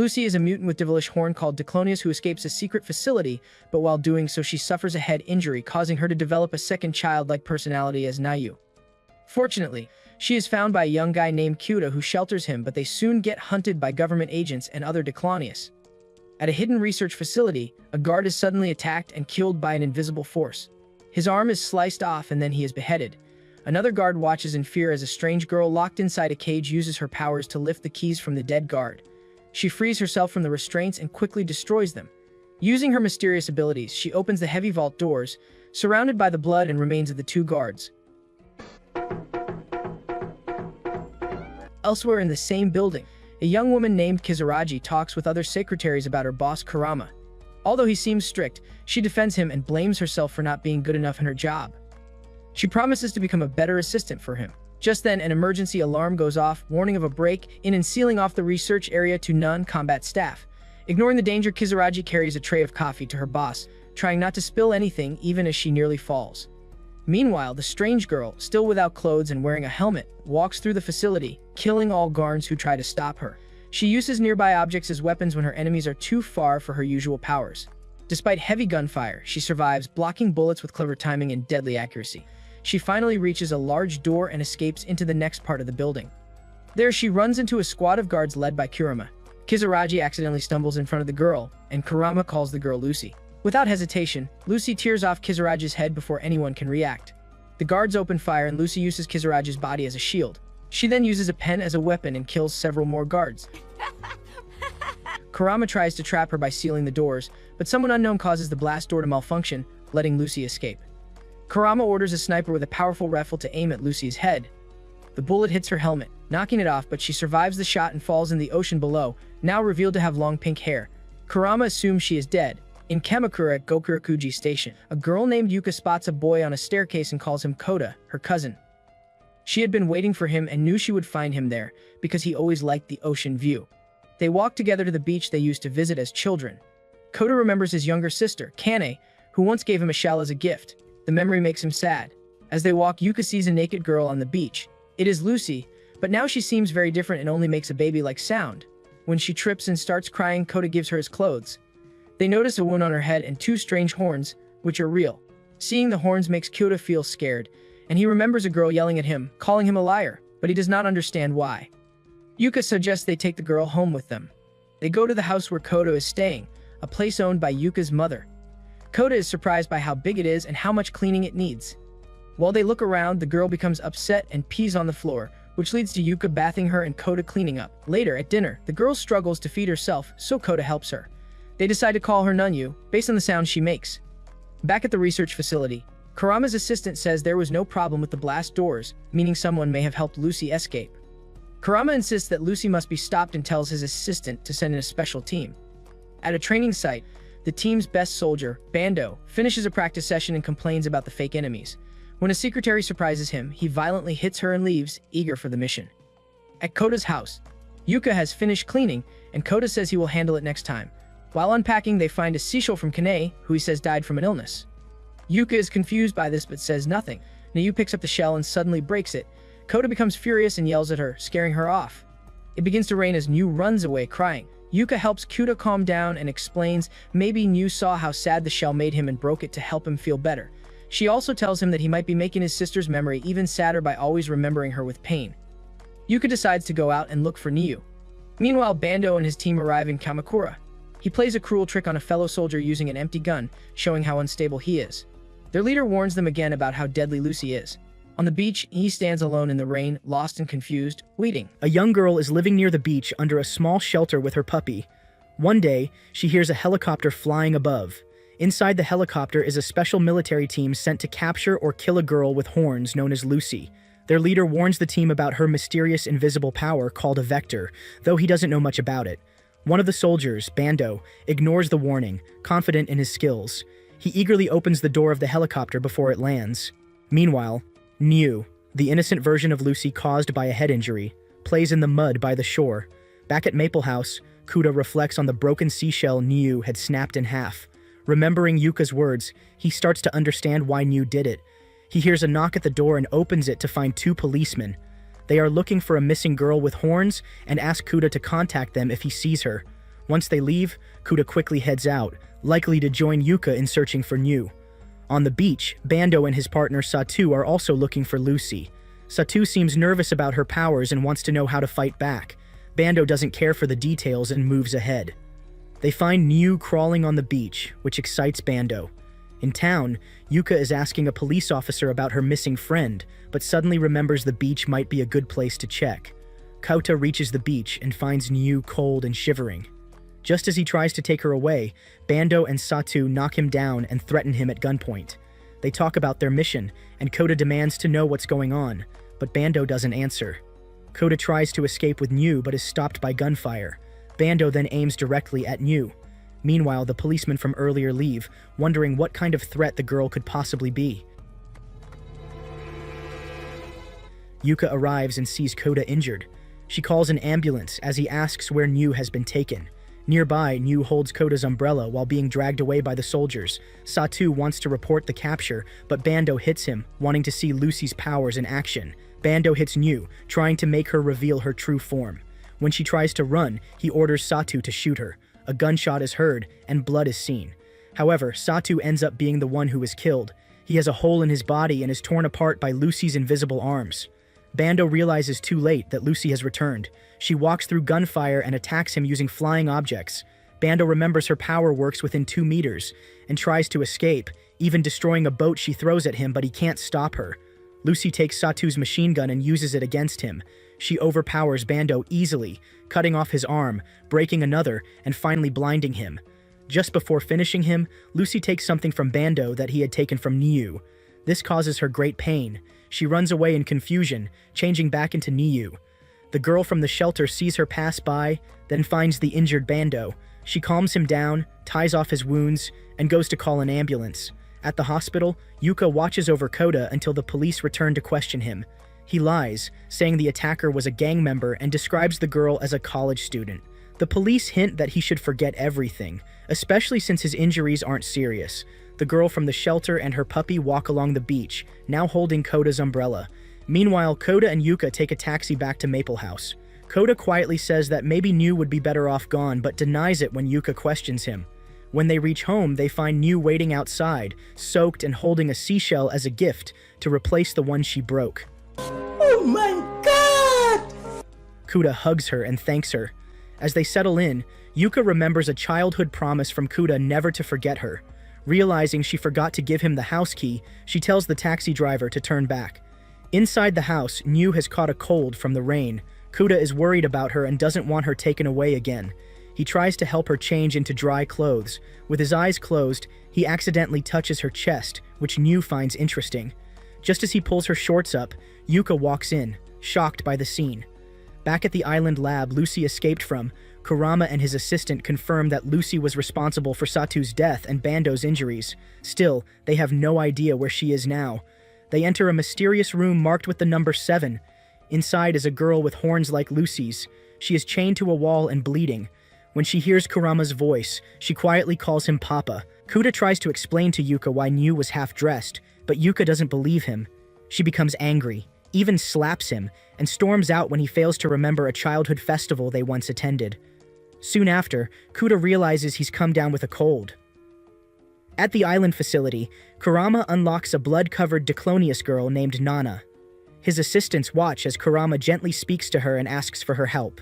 Lucy is a mutant with devilish horn called Diclonius who escapes a secret facility, but while doing so she suffers a head injury, causing her to develop a second childlike personality as Nayu. Fortunately, she is found by a young guy named Kyuta who shelters him, but they soon get hunted by government agents and other Diclonius. At a hidden research facility, a guard is suddenly attacked and killed by an invisible force. His arm is sliced off and then he is beheaded. Another guard watches in fear as a strange girl locked inside a cage uses her powers to lift the keys from the dead guard. She frees herself from the restraints and quickly destroys them. Using her mysterious abilities, she opens the heavy vault doors, surrounded by the blood and remains of the two guards. Elsewhere in the same building, a young woman named Kizuragi talks with other secretaries about her boss Kurama. Although he seems strict, she defends him and blames herself for not being good enough in her job. She promises to become a better assistant for him. Just then, an emergency alarm goes off, warning of a break-in and sealing off the research area to non-combat staff. Ignoring the danger, Kizuragi carries a tray of coffee to her boss, trying not to spill anything even as she nearly falls. Meanwhile, the strange girl, still without clothes and wearing a helmet, walks through the facility, killing all guards who try to stop her. She uses nearby objects as weapons when her enemies are too far for her usual powers. Despite heavy gunfire, she survives, blocking bullets with clever timing and deadly accuracy. She finally reaches a large door and escapes into the next part of the building. There she runs into a squad of guards led by Kurama. Kizuragi accidentally stumbles in front of the girl, and Kurama calls the girl Lucy. Without hesitation, Lucy tears off Kizuragi's head before anyone can react. The guards open fire and Lucy uses Kizuragi's body as a shield. She then uses a pen as a weapon and kills several more guards. Kurama tries to trap her by sealing the doors, but someone unknown causes the blast door to malfunction, letting Lucy escape. Kurama orders a sniper with a powerful rifle to aim at Lucy's head. The bullet hits her helmet, knocking it off, but she survives the shot and falls in the ocean below, now revealed to have long pink hair. Kurama assumes she is dead. In Kamakura at Gokurakuji Station, a girl named Yuka spots a boy on a staircase and calls him Kota, her cousin. She had been waiting for him and knew she would find him there, because he always liked the ocean view. They walk together to the beach they used to visit as children. Kota remembers his younger sister, Kane, who once gave him a shell as a gift. The memory makes him sad. As they walk, Yuka sees a naked girl on the beach. It is Lucy, but now she seems very different and only makes a baby-like sound. When she trips and starts crying, Kota gives her his clothes. They notice a wound on her head and two strange horns, which are real. Seeing the horns makes Kota feel scared, and he remembers a girl yelling at him, calling him a liar, but he does not understand why. Yuka suggests they take the girl home with them. They go to the house where Kota is staying, a place owned by Yuka's mother. Kota is surprised by how big it is and how much cleaning it needs. While they look around, the girl becomes upset and pees on the floor, which leads to Yuka bathing her and Kota cleaning up. Later, at dinner, the girl struggles to feed herself, so Kota helps her. They decide to call her Nunyu, based on the sound she makes. Back at the research facility, Kurama's assistant says there was no problem with the blast doors, meaning someone may have helped Lucy escape. Kurama insists that Lucy must be stopped and tells his assistant to send in a special team. At a training site, the team's best soldier, Bando, finishes a practice session and complains about the fake enemies. When a secretary surprises him, he violently hits her and leaves, eager for the mission. At Kota's house, Yuka has finished cleaning, and Kota says he will handle it next time. While unpacking, they find a seashell from Kane, who he says died from an illness. Yuka is confused by this but says nothing. Nayu picks up the shell and suddenly breaks it. Kota becomes furious and yells at her, scaring her off. It begins to rain as Nyu runs away crying. Yuka helps Kyuta calm down and explains maybe Nyu saw how sad the shell made him and broke it to help him feel better. She also tells him that he might be making his sister's memory even sadder by always remembering her with pain. Yuka decides to go out and look for Nyu. Meanwhile, Bando and his team arrive in Kamakura. He plays a cruel trick on a fellow soldier using an empty gun, showing how unstable he is. Their leader warns them again about how deadly Lucy is. On the beach, he stands alone in the rain, lost and confused, waiting. A young girl is living near the beach under a small shelter with her puppy. One day, she hears a helicopter flying above. Inside the helicopter is a special military team sent to capture or kill a girl with horns known as Lucy. Their leader warns the team about her mysterious invisible power called a vector, though he doesn't know much about it. One of the soldiers, Bando, ignores the warning, confident in his skills. He eagerly opens the door of the helicopter before it lands. Meanwhile, Nyu, the innocent version of Lucy caused by a head injury, plays in the mud by the shore. Back at Maple House, Kuda reflects on the broken seashell Nyu had snapped in half. Remembering Yuka's words, he starts to understand why Nyu did it. He hears a knock at the door and opens it to find two policemen. They are looking for a missing girl with horns and ask Kuda to contact them if he sees her. Once they leave, Kuda quickly heads out, likely to join Yuka in searching for New. On the beach, Bando and his partner Satu are also looking for Lucy. Satu seems nervous about her powers and wants to know how to fight back. Bando doesn't care for the details and moves ahead. They find New crawling on the beach, which excites Bando. In town, Yuka is asking a police officer about her missing friend, but suddenly remembers the beach might be a good place to check. Kouta reaches the beach and finds New cold and shivering. Just as he tries to take her away, Bando and Satu knock him down and threaten him at gunpoint. They talk about their mission, and Kouta demands to know what's going on, but Bando doesn't answer. Kouta tries to escape with New but is stopped by gunfire. Bando then aims directly at New. Meanwhile, the policemen from earlier leave, wondering what kind of threat the girl could possibly be. Yuka arrives and sees Kouta injured. She calls an ambulance as he asks where New has been taken. Nearby, New holds Kouta's umbrella while being dragged away by the soldiers. Satu wants to report the capture, but Bando hits him, wanting to see Lucy's powers in action. Bando hits New, trying to make her reveal her true form. When she tries to run, he orders Satu to shoot her. A gunshot is heard, and blood is seen. However, Satu ends up being the one who is killed. He has a hole in his body and is torn apart by Lucy's invisible arms. Bando realizes too late that Lucy has returned. She walks through gunfire and attacks him using flying objects. Bando remembers her power works within 2 meters, and tries to escape, even destroying a boat she throws at him, but he can't stop her. Lucy takes Satu's machine gun and uses it against him. She overpowers Bando easily, cutting off his arm, breaking another, and finally blinding him. Just before finishing him, Lucy takes something from Bando that he had taken from Niu. This causes her great pain. She runs away in confusion, changing back into Niu. The girl from the shelter sees her pass by, then finds the injured Bando. She calms him down, ties off his wounds, and goes to call an ambulance. At the hospital, Yuka watches over Kouta until the police return to question him. He lies, saying the attacker was a gang member and describes the girl as a college student. The police hint that he should forget everything, especially since his injuries aren't serious. The girl from the shelter and her puppy walk along the beach, now holding Kouta's umbrella. Meanwhile, Kouta and Yuka take a taxi back to Maple House. Kouta quietly says that maybe New would be better off gone, but denies it when Yuka questions him. When they reach home, they find New waiting outside, soaked and holding a seashell as a gift to replace the one she broke. Oh my god! Kouta hugs her and thanks her. As they settle in, Yuka remembers a childhood promise from Kouta never to forget her. Realizing she forgot to give him the house key, she tells the taxi driver to turn back. Inside the house, New has caught a cold from the rain. Kouta is worried about her and doesn't want her taken away again. He tries to help her change into dry clothes. With his eyes closed, he accidentally touches her chest, which New finds interesting. Just as he pulls her shorts up, Yuka walks in, shocked by the scene. Back at the island lab Lucy escaped from, Kurama and his assistant confirm that Lucy was responsible for Satu's death and Bando's injuries. Still, they have no idea where she is now. They enter a mysterious room marked with the number 7. Inside is a girl with horns like Lucy's. She is chained to a wall and bleeding. When she hears Kurama's voice, she quietly calls him Papa. Kouta tries to explain to Yuka why New was half-dressed, but Yuka doesn't believe him. She becomes angry, even slaps him, and storms out when he fails to remember a childhood festival they once attended. Soon after, Kouta realizes he's come down with a cold. At the island facility, Kurama unlocks a blood-covered Diclonius girl named Nana. His assistants watch as Kurama gently speaks to her and asks for her help.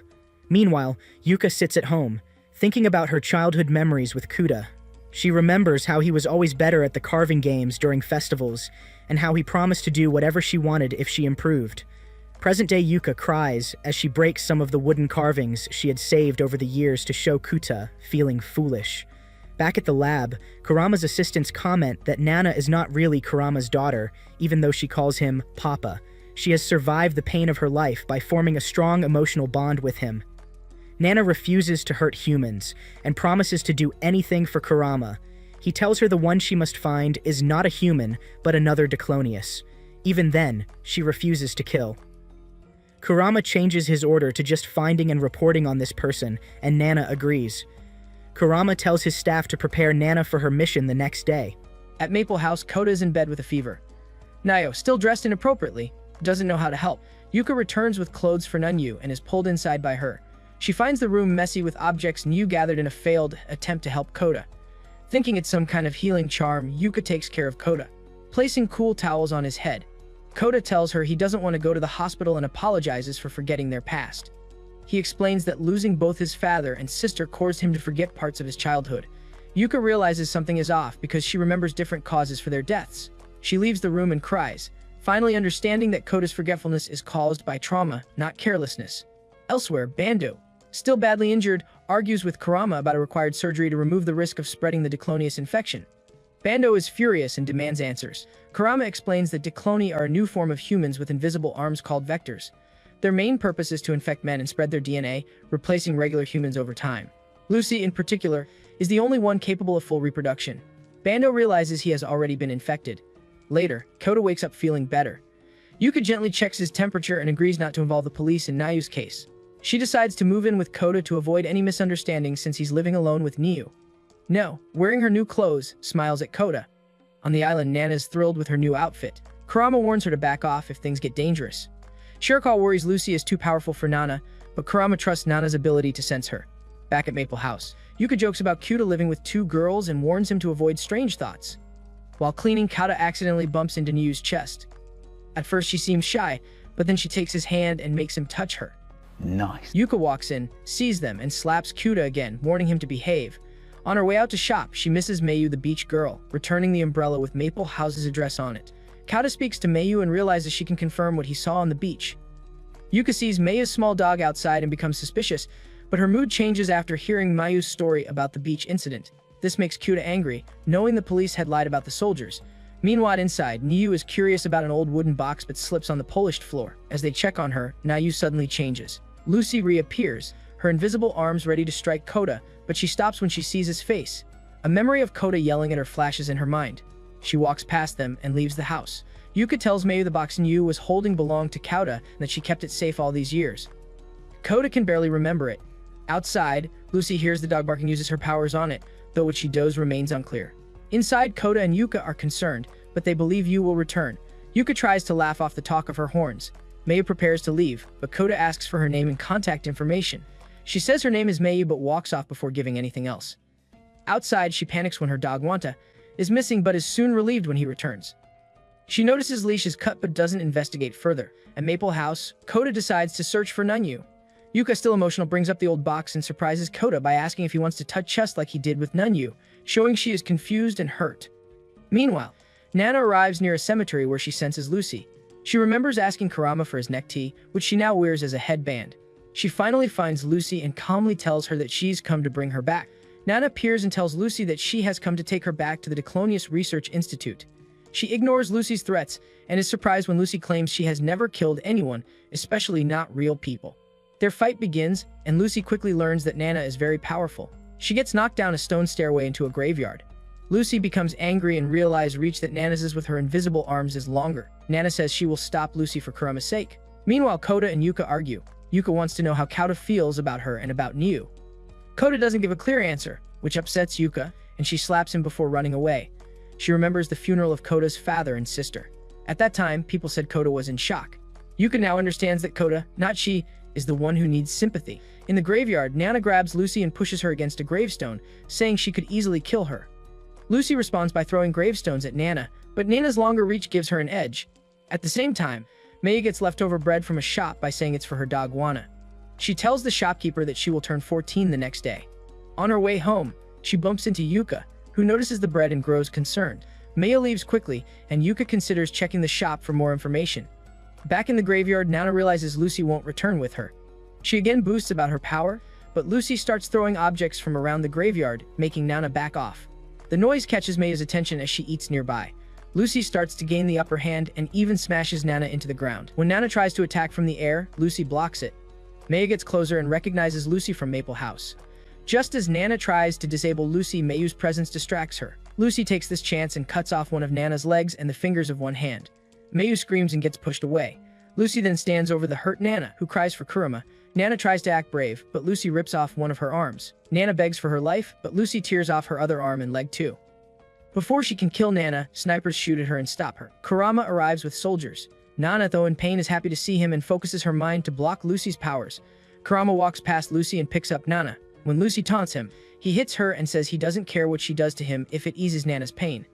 Meanwhile, Yuka sits at home, thinking about her childhood memories with Kouta. She remembers how he was always better at the carving games during festivals, and how he promised to do whatever she wanted if she improved. Present-day Yuka cries as she breaks some of the wooden carvings she had saved over the years to show Kouta, feeling foolish. Back at the lab, Kurama's assistants comment that Nana is not really Kurama's daughter, even though she calls him Papa. She has survived the pain of her life by forming a strong emotional bond with him. Nana refuses to hurt humans, and promises to do anything for Kurama. He tells her the one she must find is not a human, but another Diclonius. Even then, she refuses to kill. Kurama changes his order to just finding and reporting on this person, and Nana agrees. Kurama tells his staff to prepare Nana for her mission the next day. At Maple House, Kouta is in bed with a fever. Nayo, still dressed inappropriately, doesn't know how to help. Yuka returns with clothes for Nunyu and is pulled inside by her. She finds the room messy with objects new gathered in a failed attempt to help Kota. Thinking it's some kind of healing charm, Yuka takes care of Kota, placing cool towels on his head. Kota tells her he doesn't want to go to the hospital and apologizes for forgetting their past. He explains that losing both his father and sister caused him to forget parts of his childhood. Yuka realizes something is off because she remembers different causes for their deaths. She leaves the room and cries, finally understanding that Kota's forgetfulness is caused by trauma, not carelessness. Elsewhere, Bando, still badly injured, argues with Kurama about a required surgery to remove the risk of spreading the Diclonius infection. Bando is furious and demands answers. Kurama explains that Dicloni are a new form of humans with invisible arms called vectors. Their main purpose is to infect men and spread their DNA, replacing regular humans over time. Lucy, in particular, is the only one capable of full reproduction. Bando realizes he has already been infected. Later, Kota wakes up feeling better. Yuka gently checks his temperature and agrees not to involve the police in Nayu's case. She decides to move in with Kota to avoid any misunderstandings since he's living alone with Niu. No, wearing her new clothes, smiles at Kota. On the island, Nana's thrilled with her new outfit. Kurama warns her to back off if things get dangerous. Shirakawa worries Lucy is too powerful for Nana, but Kurama trusts Nana's ability to sense her. Back at Maple House, Yuka jokes about Kota living with 2 girls and warns him to avoid strange thoughts. While cleaning, Kota accidentally bumps into Niu's chest. At first she seems shy, but then she takes his hand and makes him touch her. Nice. Yuka walks in, sees them, and slaps Kota again, warning him to behave. On her way out to shop, she misses Mayu the beach girl, returning the umbrella with Maple House's address on it. Kota speaks to Mayu and realizes she can confirm what he saw on the beach. Yuka sees Mayu's small dog outside and becomes suspicious, but her mood changes after hearing Mayu's story about the beach incident. This makes Kota angry, knowing the police had lied about the soldiers. Meanwhile, inside, Niu is curious about an old wooden box but slips on the polished floor. As they check on her, Niu suddenly changes. Lucy reappears, her invisible arms ready to strike Kota, but she stops when she sees his face. A memory of Kota yelling at her flashes in her mind. She walks past them and leaves the house. Yuka tells Mayu the box Niu was holding belonged to Kota and that she kept it safe all these years. Kota can barely remember it. Outside, Lucy hears the dog bark and uses her powers on it, though what she does remains unclear. Inside, Kota and Yuka are concerned, but they believe Yu will return. Yuka tries to laugh off the talk of her horns. Mayu prepares to leave, but Kota asks for her name and contact information. She says her name is Mayu but walks off before giving anything else. Outside, she panics when her dog Wanta is missing but is soon relieved when he returns. She notices Leash is cut but doesn't investigate further. At Maple House, Kota decides to search for Nunyu. Yuka, still emotional, brings up the old box and surprises Kota by asking if he wants to touch chest like he did with Nunyu, showing she is confused and hurt. Meanwhile, Nana arrives near a cemetery where she senses Lucy. She remembers asking Kurama for his necktie, which she now wears as a headband. She finally finds Lucy and calmly tells her that she's come to bring her back. Nana appears and tells Lucy that she has come to take her back to the Diclonius Research Institute. She ignores Lucy's threats and is surprised when Lucy claims she has never killed anyone, especially not real people. Their fight begins, and Lucy quickly learns that Nana is very powerful. She gets knocked down a stone stairway into a graveyard. Lucy becomes angry and realizes reach that Nana's with her invisible arms is longer. Nana says she will stop Lucy for Kurama's sake. Meanwhile, Kota and Yuka argue. Yuka wants to know how Kota feels about her and about Niu. Kota doesn't give a clear answer, which upsets Yuka, and she slaps him before running away. She remembers the funeral of Kota's father and sister. At that time, people said Kota was in shock. Yuka now understands that Kota, not she, is the one who needs sympathy. In the graveyard, Nana grabs Lucy and pushes her against a gravestone, saying she could easily kill her. Lucy responds by throwing gravestones at Nana, but Nana's longer reach gives her an edge. At the same time, Maya gets leftover bread from a shop by saying it's for her dog Wana. She tells the shopkeeper that she will turn 14 the next day. On her way home, she bumps into Yuka, who notices the bread and grows concerned. Maya leaves quickly, and Yuka considers checking the shop for more information. Back in the graveyard, Nana realizes Lucy won't return with her. She again boasts about her power, but Lucy starts throwing objects from around the graveyard, making Nana back off. The noise catches Maya's attention as she eats nearby. Lucy starts to gain the upper hand and even smashes Nana into the ground. When Nana tries to attack from the air, Lucy blocks it. Maya gets closer and recognizes Lucy from Maple House. Just as Nana tries to disable Lucy, Mayu's presence distracts her. Lucy takes this chance and cuts off one of Nana's legs and the fingers of one hand. Mayu screams and gets pushed away. Lucy then stands over the hurt Nana, who cries for Kurama. Nana tries to act brave, but Lucy rips off one of her arms. Nana begs for her life, but Lucy tears off her other arm and leg too. Before she can kill Nana, snipers shoot at her and stop her. Kurama arrives with soldiers. Nana, though in pain, is happy to see him and focuses her mind to block Lucy's powers. Kurama walks past Lucy and picks up Nana. When Lucy taunts him, he hits her and says he doesn't care what she does to him if it eases Nana's pain.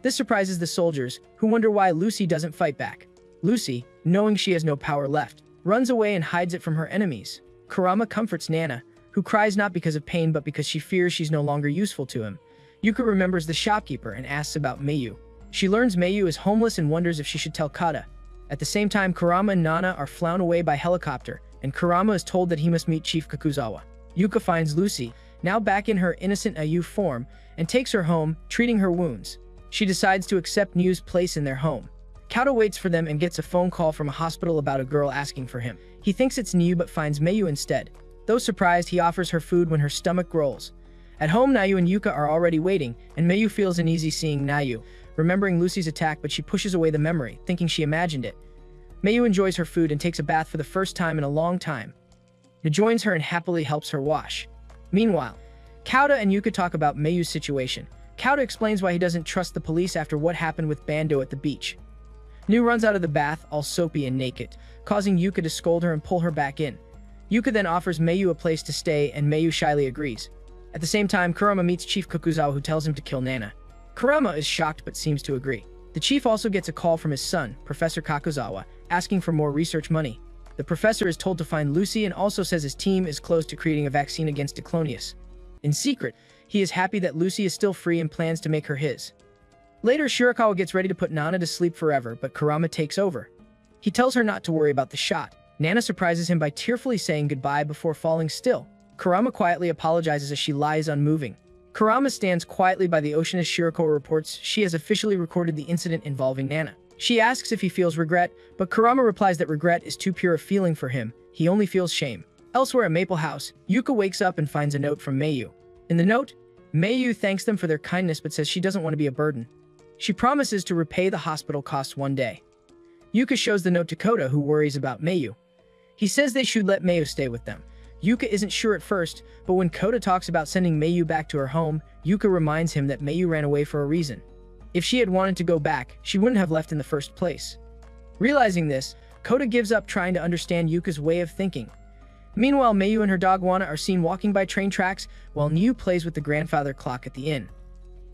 This surprises the soldiers, who wonder why Lucy doesn't fight back. Lucy, knowing she has no power left, runs away and hides it from her enemies. Kurama comforts Nana, who cries not because of pain but because she fears she's no longer useful to him. Yuka remembers the shopkeeper and asks about Mayu. She learns Mayu is homeless and wonders if she should tell Kata. At the same time, Kurama and Nana are flown away by helicopter, and Kurama is told that he must meet Chief Kakuzawa. Yuka finds Lucy, now back in her innocent Ayu form, and takes her home, treating her wounds. She decides to accept Niu's place in their home. Kata waits for them and gets a phone call from a hospital about a girl asking for him. He thinks it's Niu but finds Mayu instead. Though surprised, he offers her food when her stomach growls. At home, Nayu and Yuka are already waiting, and Mayu feels uneasy seeing Nayu, remembering Lucy's attack, but she pushes away the memory, thinking she imagined it. Mayu enjoys her food and takes a bath for the first time in a long time. He joins her and happily helps her wash. Meanwhile, Kauta and Yuka talk about Mayu's situation. Kauta explains why he doesn't trust the police after what happened with Bando at the beach. Niu runs out of the bath, all soapy and naked, causing Yuka to scold her and pull her back in. Yuka then offers Mayu a place to stay, and Mayu shyly agrees. At the same time, Kurama meets Chief Kakuzawa, who tells him to kill Nana. Kurama is shocked but seems to agree. The chief also gets a call from his son, Professor Kakuzawa, asking for more research money. The professor is told to find Lucy and also says his team is close to creating a vaccine against Diclonius. In secret, he is happy that Lucy is still free and plans to make her his. Later, Shirakawa gets ready to put Nana to sleep forever, but Kurama takes over. He tells her not to worry about the shot. Nana surprises him by tearfully saying goodbye before falling still. Kurama quietly apologizes as she lies unmoving. Kurama stands quietly by the ocean as Shirakawa reports she has officially recorded the incident involving Nana. She asks if he feels regret, but Kurama replies that regret is too pure a feeling for him. He only feels shame. Elsewhere at Maple House, Yuka wakes up and finds a note from Mayu. In the note, Mayu thanks them for their kindness but says she doesn't want to be a burden. She promises to repay the hospital costs one day. Yuka shows the note to Kota, who worries about Mayu. He says they should let Mayu stay with them. Yuka isn't sure at first, but when Kota talks about sending Mayu back to her home, Yuka reminds him that Mayu ran away for a reason. If she had wanted to go back, she wouldn't have left in the first place. Realizing this, Kota gives up trying to understand Yuka's way of thinking. Meanwhile, Mayu and her dog Wana are seen walking by train tracks, while Niu plays with the grandfather clock at the inn.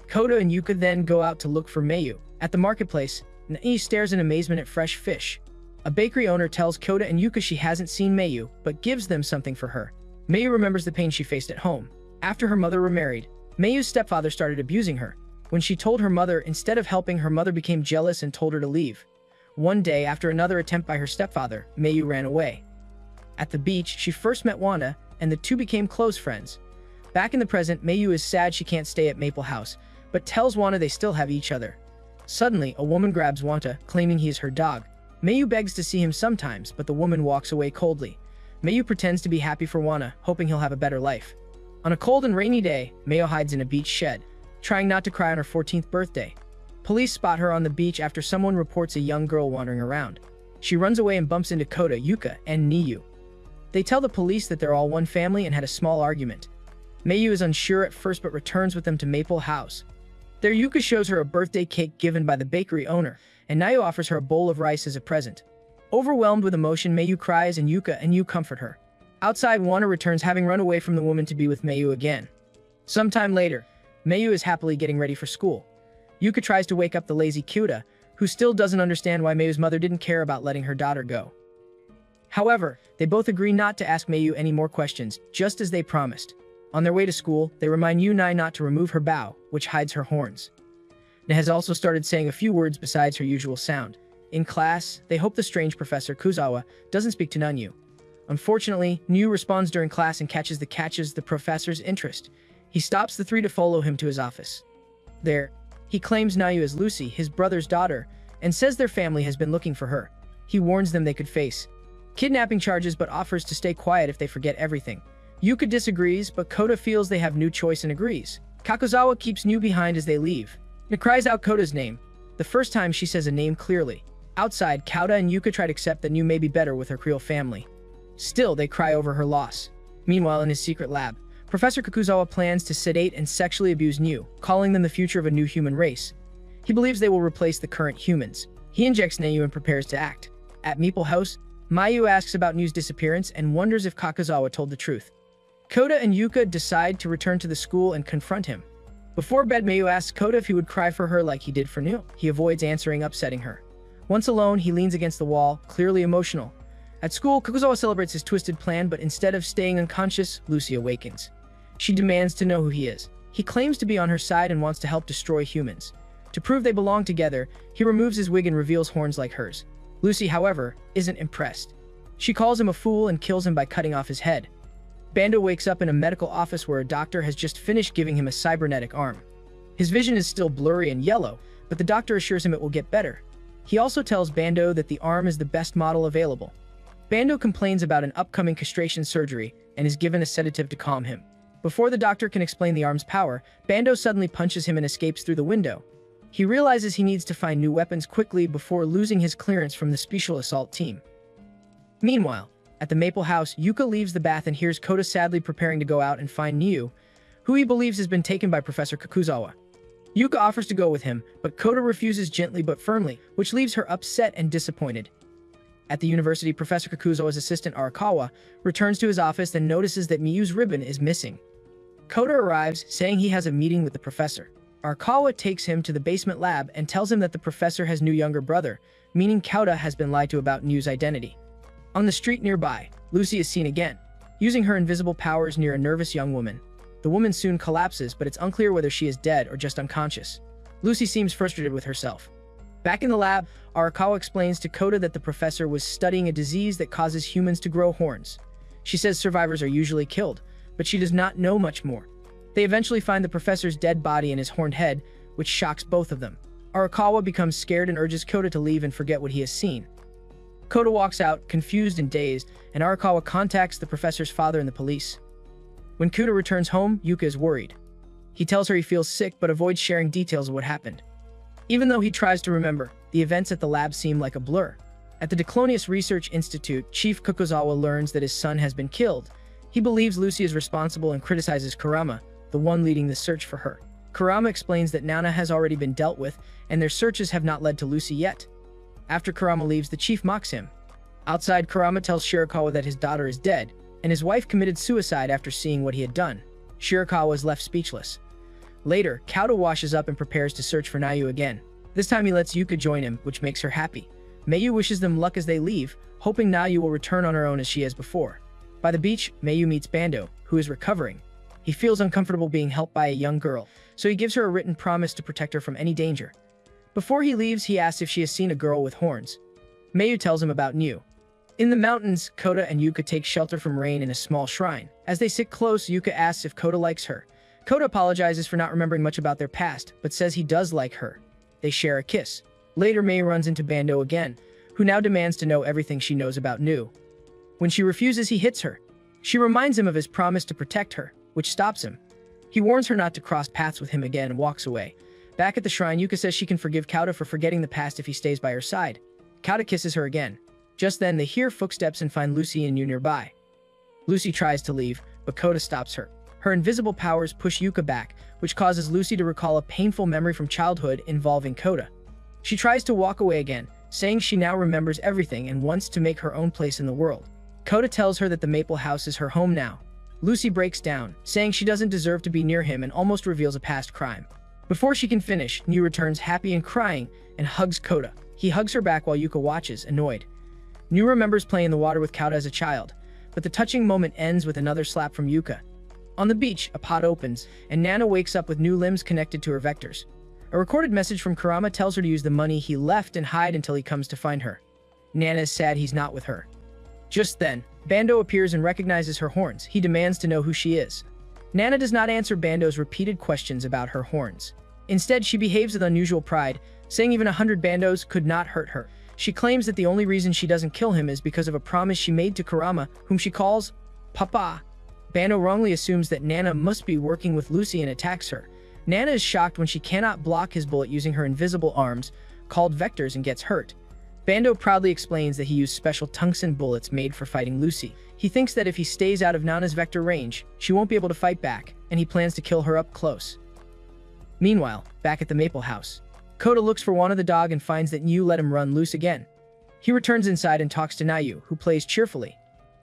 Kota and Yuka then go out to look for Mayu. At the marketplace, Nai stares in amazement at fresh fish. A bakery owner tells Kota and Yuka she hasn't seen Mayu, but gives them something for her. Mayu remembers the pain she faced at home. After her mother remarried, Mayu's stepfather started abusing her. When she told her mother, instead of helping, her mother became jealous and told her to leave. One day, after another attempt by her stepfather, Mayu ran away. At the beach, she first met Wanda, and the two became close friends. Back in the present, Mayu is sad she can't stay at Maple House, but tells Wanda they still have each other. Suddenly, a woman grabs Wanda, claiming he is her dog. Mayu begs to see him sometimes, but the woman walks away coldly. Mayu pretends to be happy for Wanda, hoping he'll have a better life. On a cold and rainy day, Mayu hides in a beach shed, trying not to cry on her 14th birthday. Police spot her on the beach after someone reports a young girl wandering around. She runs away and bumps into Kota, Yuka, and Niu. They tell the police that they're all one family and had a small argument. Mayu is unsure at first but returns with them to Maple House. There, Yuka shows her a birthday cake given by the bakery owner, and Nayu offers her a bowl of rice as a present. Overwhelmed with emotion, Mayu cries and Yuka and Yu comfort her. Outside, Wana returns, having run away from the woman to be with Mayu again. Sometime later, Mayu is happily getting ready for school. Yuka tries to wake up the lazy Kyuta, who still doesn't understand why Mayu's mother didn't care about letting her daughter go. However, they both agree not to ask Mayu any more questions, just as they promised. On their way to school, they remind Yunai not to remove her bow, which hides her horns. Ne has also started saying a few words besides her usual sound. In class, they hope the strange Professor Kuzawa doesn't speak to Nunyu. Unfortunately, Nyu responds during class and catches the professor's interest. He stops the three to follow him to his office. There, he claims Nayu is Lucy, his brother's daughter, and says their family has been looking for her. He warns them they could face kidnapping charges but offers to stay quiet if they forget everything. Yuka disagrees, but Kota feels they have no choice and agrees. Kakuzawa keeps Nyu behind as they leave. Ne cries out Kota's name, the first time she says a name clearly. Outside, Kauta and Yuka try to accept that Nyu may be better with her Creole family. Still, they cry over her loss. Meanwhile, in his secret lab, Professor Kakuzawa plans to sedate and sexually abuse Nyu, calling them the future of a new human race. He believes they will replace the current humans. He injects Nyu and prepares to act. At Maple House, Mayu asks about Nyu's disappearance and wonders if Kakuzawa told the truth. Kota and Yuka decide to return to the school and confront him. Before bed, Mayu asks Kota if he would cry for her like he did for Nyu. He avoids answering, upsetting her. Once alone, he leans against the wall, clearly emotional. At school, Kakuzawa celebrates his twisted plan, but instead of staying unconscious, Lucy awakens. She demands to know who he is. He claims to be on her side and wants to help destroy humans. To prove they belong together, he removes his wig and reveals horns like hers. Lucy, however, isn't impressed. She calls him a fool and kills him by cutting off his head. Bando wakes up in a medical office where a doctor has just finished giving him a cybernetic arm. His vision is still blurry and yellow, but the doctor assures him it will get better. He also tells Bando that the arm is the best model available. Bando complains about an upcoming castration surgery and is given a sedative to calm him. Before the doctor can explain the arm's power, Bando suddenly punches him and escapes through the window. He realizes he needs to find new weapons quickly before losing his clearance from the Special Assault Team. Meanwhile, at the Maple House, Yuka leaves the bath and hears Kota sadly preparing to go out and find Nyu, who he believes has been taken by Professor Kakuzawa. Yuka offers to go with him, but Kota refuses gently but firmly, which leaves her upset and disappointed. At the university, Professor Kakuzawa's assistant Arakawa returns to his office and notices that Miyu's ribbon is missing. Kota arrives, saying he has a meeting with the professor. Arakawa takes him to the basement lab and tells him that the professor has Nyu younger brother, meaning Kota has been lied to about Nyu's identity. On the street nearby, Lucy is seen again, using her invisible powers near a nervous young woman. The woman soon collapses, but it's unclear whether she is dead or just unconscious. Lucy seems frustrated with herself. Back in the lab, Arakawa explains to Kota that the professor was studying a disease that causes humans to grow horns. She says survivors are usually killed, but she does not know much more. They eventually find the professor's dead body and his horned head, which shocks both of them. Arakawa becomes scared and urges Kota to leave and forget what he has seen. Kota walks out, confused and dazed, and Arakawa contacts the professor's father and the police. When Kota returns home, Yuka is worried. He tells her he feels sick but avoids sharing details of what happened. Even though he tries to remember, the events at the lab seem like a blur. At the Diclonius Research Institute, Chief Kakuzawa learns that his son has been killed. He believes Lucy is responsible and criticizes Kurama, the one leading the search for her. Kurama explains that Nana has already been dealt with, and their searches have not led to Lucy yet. After Kurama leaves, the chief mocks him. Outside, Kurama tells Shirakawa that his daughter is dead, and his wife committed suicide after seeing what he had done. Shirakawa is left speechless. Later, Kota washes up and prepares to search for Nyu again. This time he lets Yuka join him, which makes her happy. Mayu wishes them luck as they leave, hoping Nyu will return on her own as she has before. By the beach, Mayu meets Bando, who is recovering. He feels uncomfortable being helped by a young girl, so he gives her a written promise to protect her from any danger. Before he leaves, he asks if she has seen a girl with horns. Mayu tells him about Nyu. In the mountains, Kota and Yuka take shelter from rain in a small shrine. As they sit close, Yuka asks if Kota likes her. Kota apologizes for not remembering much about their past, but says he does like her. They share a kiss. Later, Mayu runs into Bando again, who now demands to know everything she knows about Nyu. When she refuses, he hits her. She reminds him of his promise to protect her, which stops him. He warns her not to cross paths with him again and walks away. Back at the shrine, Yuka says she can forgive Kota for forgetting the past if he stays by her side. Kota kisses her again. Just then, they hear footsteps and find Lucy and Nyu nearby. Lucy tries to leave, but Kota stops her. Her invisible powers push Yuka back, which causes Lucy to recall a painful memory from childhood involving Kota. She tries to walk away again, saying she now remembers everything and wants to make her own place in the world. Kota tells her that the Maple House is her home now. Lucy breaks down, saying she doesn't deserve to be near him and almost reveals a past crime. Before she can finish, Nyu returns happy and crying and hugs Kota. He hugs her back while Yuka watches, annoyed. Nyu remembers playing in the water with Kota as a child, but the touching moment ends with another slap from Yuka. On the beach, a pot opens, and Nana wakes up with new limbs connected to her vectors. A recorded message from Kurama tells her to use the money he left and hide until he comes to find her. Nana is sad he's not with her. Just then, Bando appears and recognizes her horns. He demands to know who she is. Nana does not answer Bando's repeated questions about her horns. Instead, she behaves with unusual pride, saying even 100 Bandos could not hurt her. She claims that the only reason she doesn't kill him is because of a promise she made to Kurama, whom she calls Papa. Bando wrongly assumes that Nana must be working with Lucy and attacks her. Nana is shocked when she cannot block his bullet using her invisible arms, called vectors, and gets hurt. Bando proudly explains that he used special tungsten bullets made for fighting Lucy. He thinks that if he stays out of Nana's vector range, she won't be able to fight back, and he plans to kill her up close. Meanwhile, back at the Maple House, Kota looks for Juana the dog and finds that Nyu let him run loose again. He returns inside and talks to Nayu, who plays cheerfully.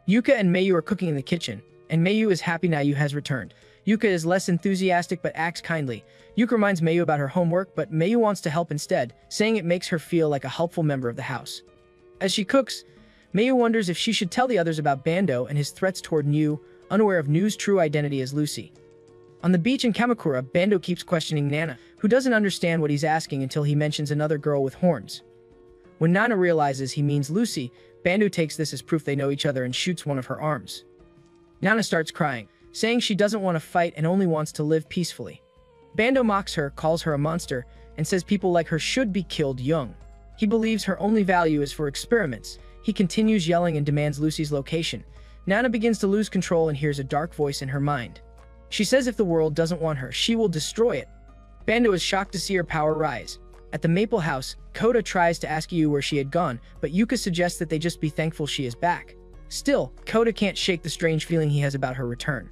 Yuka and Mayu are cooking in the kitchen, and Mayu is happy Nayu has returned. Yuka is less enthusiastic but acts kindly. Yuka reminds Mayu about her homework, but Mayu wants to help instead, saying it makes her feel like a helpful member of the house. As she cooks, Mayu wonders if she should tell the others about Bando and his threats toward Niu, unaware of Niu's true identity as Lucy. On the beach in Kamakura, Bando keeps questioning Nana, who doesn't understand what he's asking until he mentions another girl with horns. When Nana realizes he means Lucy, Bando takes this as proof they know each other and shoots one of her arms. Nana starts crying, saying she doesn't want to fight and only wants to live peacefully. Bando mocks her, calls her a monster, and says people like her should be killed young. He believes her only value is for experiments. He continues yelling and demands Lucy's location. Nana begins to lose control and hears a dark voice in her mind. She says if the world doesn't want her, she will destroy it. Bando is shocked to see her power rise. At the Maple House, Koda tries to ask Yu where she had gone, but Yuka suggests that they just be thankful she is back. Still, Koda can't shake the strange feeling he has about her return.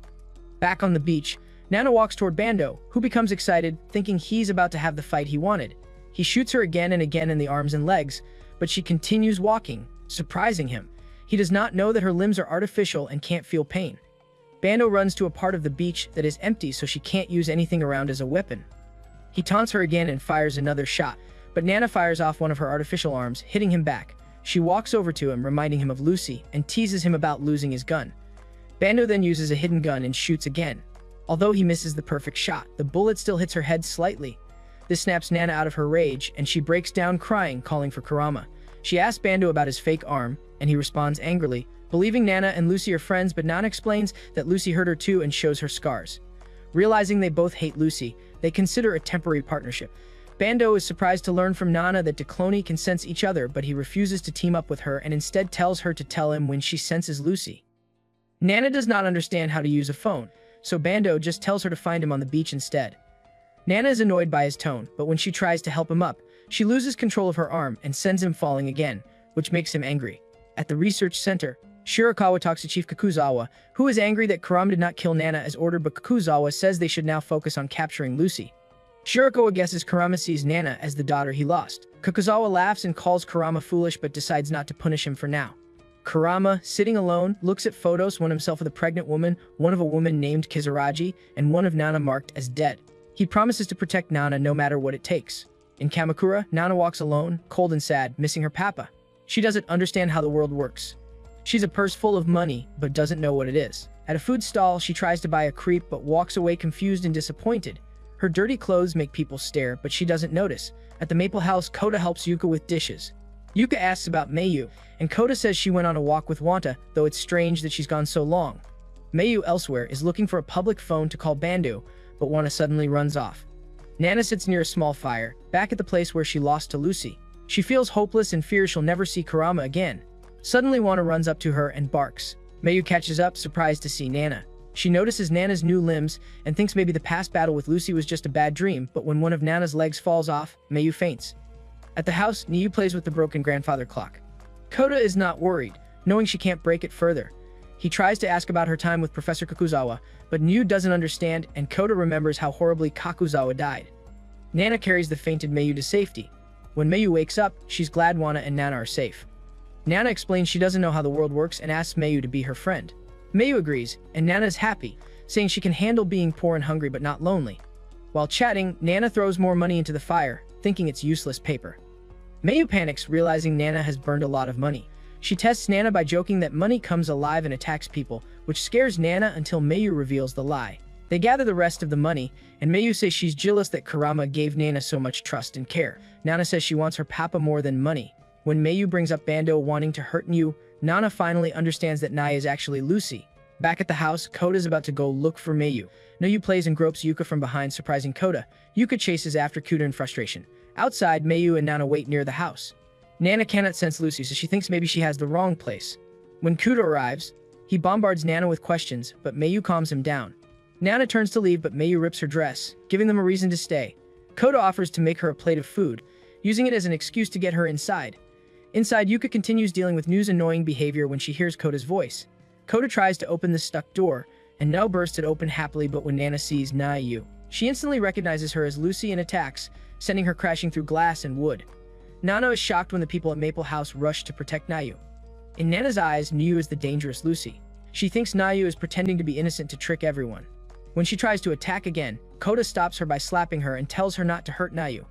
Back on the beach, Nana walks toward Bando, who becomes excited, thinking he's about to have the fight he wanted. He shoots her again and again in the arms and legs, but she continues walking, surprising him. He does not know that her limbs are artificial and can't feel pain. Bando runs to a part of the beach that is empty so she can't use anything around as a weapon. He taunts her again and fires another shot, but Nana fires off one of her artificial arms, hitting him back. She walks over to him, reminding him of Lucy, and teases him about losing his gun. Bando then uses a hidden gun and shoots again. Although he misses the perfect shot, the bullet still hits her head slightly. This snaps Nana out of her rage, and she breaks down crying, calling for Kurama. She asks Bando about his fake arm, and he responds angrily, believing Nana and Lucy are friends, but Nana explains that Lucy hurt her too and shows her scars. Realizing they both hate Lucy, they consider a temporary partnership. Bando is surprised to learn from Nana that Decloni can sense each other, but he refuses to team up with her and instead tells her to tell him when she senses Lucy. Nana does not understand how to use a phone, so Bando just tells her to find him on the beach instead. Nana is annoyed by his tone, but when she tries to help him up, she loses control of her arm and sends him falling again, which makes him angry. At the research center, Shirakawa talks to Chief Kakuzawa, who is angry that Kurama did not kill Nana as ordered, but Kakuzawa says they should now focus on capturing Lucy. Shirakawa guesses Kurama sees Nana as the daughter he lost. Kakuzawa laughs and calls Kurama foolish but decides not to punish him for now. Kurama, sitting alone, looks at photos, one himself with a pregnant woman, one of a woman named Kizuraji, and one of Nana marked as dead. He promises to protect Nana no matter what it takes. In Kamakura, Nana walks alone, cold and sad, missing her papa. She doesn't understand how the world works. She's a purse full of money, but doesn't know what it is. At a food stall, she tries to buy a crepe but walks away confused and disappointed. Her dirty clothes make people stare, but she doesn't notice. At the Maple House, Koda helps Yuka with dishes. Yuka asks about Mayu, and Koda says she went on a walk with Wanta, though it's strange that she's gone so long. Mayu elsewhere is looking for a public phone to call Bandu, but Wanta suddenly runs off. Nana sits near a small fire, back at the place where she lost to Lucy. She feels hopeless and fears she'll never see Kurama again. Suddenly Wanta runs up to her and barks. Mayu catches up, surprised to see Nana. She notices Nana's new limbs and thinks maybe the past battle with Lucy was just a bad dream, but when one of Nana's legs falls off, Mayu faints. At the house, Niu plays with the broken grandfather clock. Koda is not worried, knowing she can't break it further. He tries to ask about her time with Professor Kakuzawa, but Niu doesn't understand, and Koda remembers how horribly Kakuzawa died. Nana carries the fainted Mayu to safety. When Mayu wakes up, she's glad Wana and Nana are safe. Nana explains she doesn't know how the world works and asks Mayu to be her friend. Mayu agrees, and Nana is happy, saying she can handle being poor and hungry but not lonely. While chatting, Nana throws more money into the fire, thinking it's useless paper. Mayu panics, realizing Nana has burned a lot of money. She tests Nana by joking that money comes alive and attacks people, which scares Nana until Mayu reveals the lie. They gather the rest of the money, and Mayu says she's jealous that Kurama gave Nana so much trust and care. Nana says she wants her papa more than money. When Mayu brings up Bando wanting to hurt Niu, Nana finally understands that Nai is actually Lucy. Back at the house, Koda is about to go look for Mayu. Mayu plays and gropes Yuka from behind, surprising Koda. Yuka chases after Kuda in frustration. Outside, Mayu and Nana wait near the house. Nana cannot sense Lucy, so she thinks maybe she has the wrong place. When Kuda arrives, he bombards Nana with questions, but Mayu calms him down. Nana turns to leave, but Mayu rips her dress, giving them a reason to stay. Koda offers to make her a plate of food, using it as an excuse to get her inside. Inside, Yuka continues dealing with Niu's annoying behavior when she hears Koda's voice. Koda tries to open the stuck door, and now bursts it open happily, but when Nana sees Nayu, she instantly recognizes her as Lucy and attacks, sending her crashing through glass and wood. Nana is shocked when the people at Maple House rush to protect Nayu. In Nana's eyes, Nayu is the dangerous Lucy. She thinks Nayu is pretending to be innocent to trick everyone. When she tries to attack again, Kota stops her by slapping her and tells her not to hurt Nayu.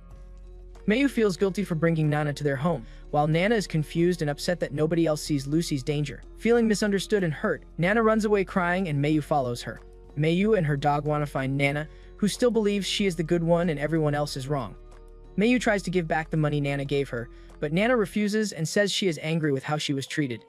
Mayu feels guilty for bringing Nana to their home, while Nana is confused and upset that nobody else sees Lucy's danger. Feeling misunderstood and hurt, Nana runs away crying and Mayu follows her. Mayu and her dog want to find Nana, who still believes she is the good one and everyone else is wrong. Mayu tries to give back the money Nana gave her, but Nana refuses and says she is angry with how she was treated.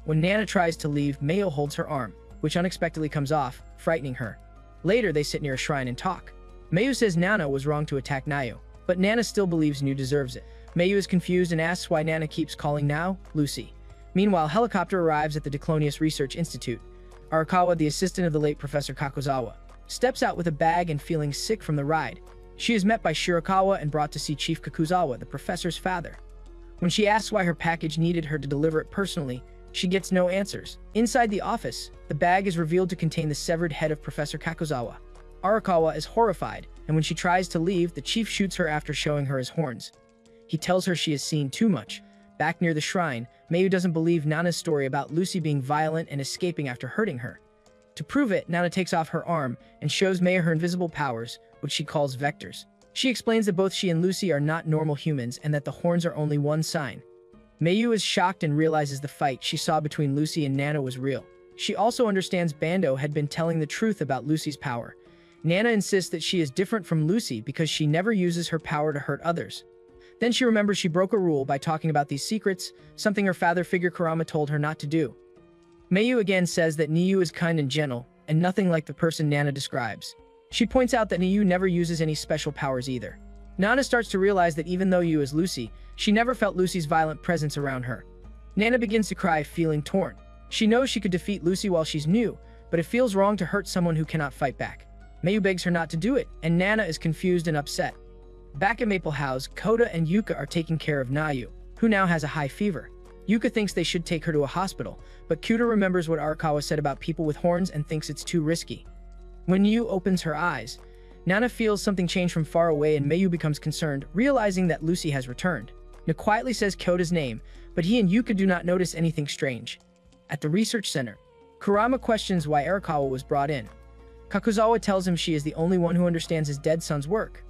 When Nana tries to leave, Mayu holds her arm, which unexpectedly comes off, frightening her. Later, they sit near a shrine and talk. Mayu says Nana was wrong to attack Nayu, but Nana still believes Nayu deserves it. Mayu is confused and asks why Nana keeps calling Nayu Lucy. Meanwhile, helicopter arrives at the Declonius Research Institute. Arakawa, the assistant of the late Professor Kakuzawa, steps out with a bag and feeling sick from the ride. She is met by Shirakawa and brought to see Chief Kakuzawa, the professor's father. When she asks why her package needed her to deliver it personally, she gets no answers. Inside the office, the bag is revealed to contain the severed head of Professor Kakuzawa. Arakawa is horrified, and when she tries to leave, the chief shoots her after showing her his horns. He tells her she has seen too much. Back near the shrine, Mayu doesn't believe Nana's story about Lucy being violent and escaping after hurting her. To prove it, Nana takes off her arm and shows Mayu her invisible powers, which she calls vectors. She explains that both she and Lucy are not normal humans and that the horns are only one sign. Mayu is shocked and realizes the fight she saw between Lucy and Nana was real. She also understands Bando had been telling the truth about Lucy's power. Nana insists that she is different from Lucy because she never uses her power to hurt others. Then she remembers she broke a rule by talking about these secrets, something her father figure Kurama told her not to do. Mayu again says that Nayu is kind and gentle, and nothing like the person Nana describes. She points out that Nayu never uses any special powers either. Nana starts to realize that even though Yu is Lucy, she never felt Lucy's violent presence around her. Nana begins to cry, feeling torn. She knows she could defeat Lucy while she's new, but it feels wrong to hurt someone who cannot fight back. Mayu begs her not to do it, and Nana is confused and upset. Back at Maple House, Kota and Yuka are taking care of Nayu, who now has a high fever. Yuka thinks they should take her to a hospital, but Kota remembers what Arakawa said about people with horns and thinks it's too risky. When Yu opens her eyes, Nana feels something change from far away and Mayu becomes concerned, realizing that Lucy has returned. Na quietly says Kota's name, but he and Yuka do not notice anything strange. At the research center, Kurama questions why Arakawa was brought in. Kakuzawa tells him she is the only one who understands his dead son's work.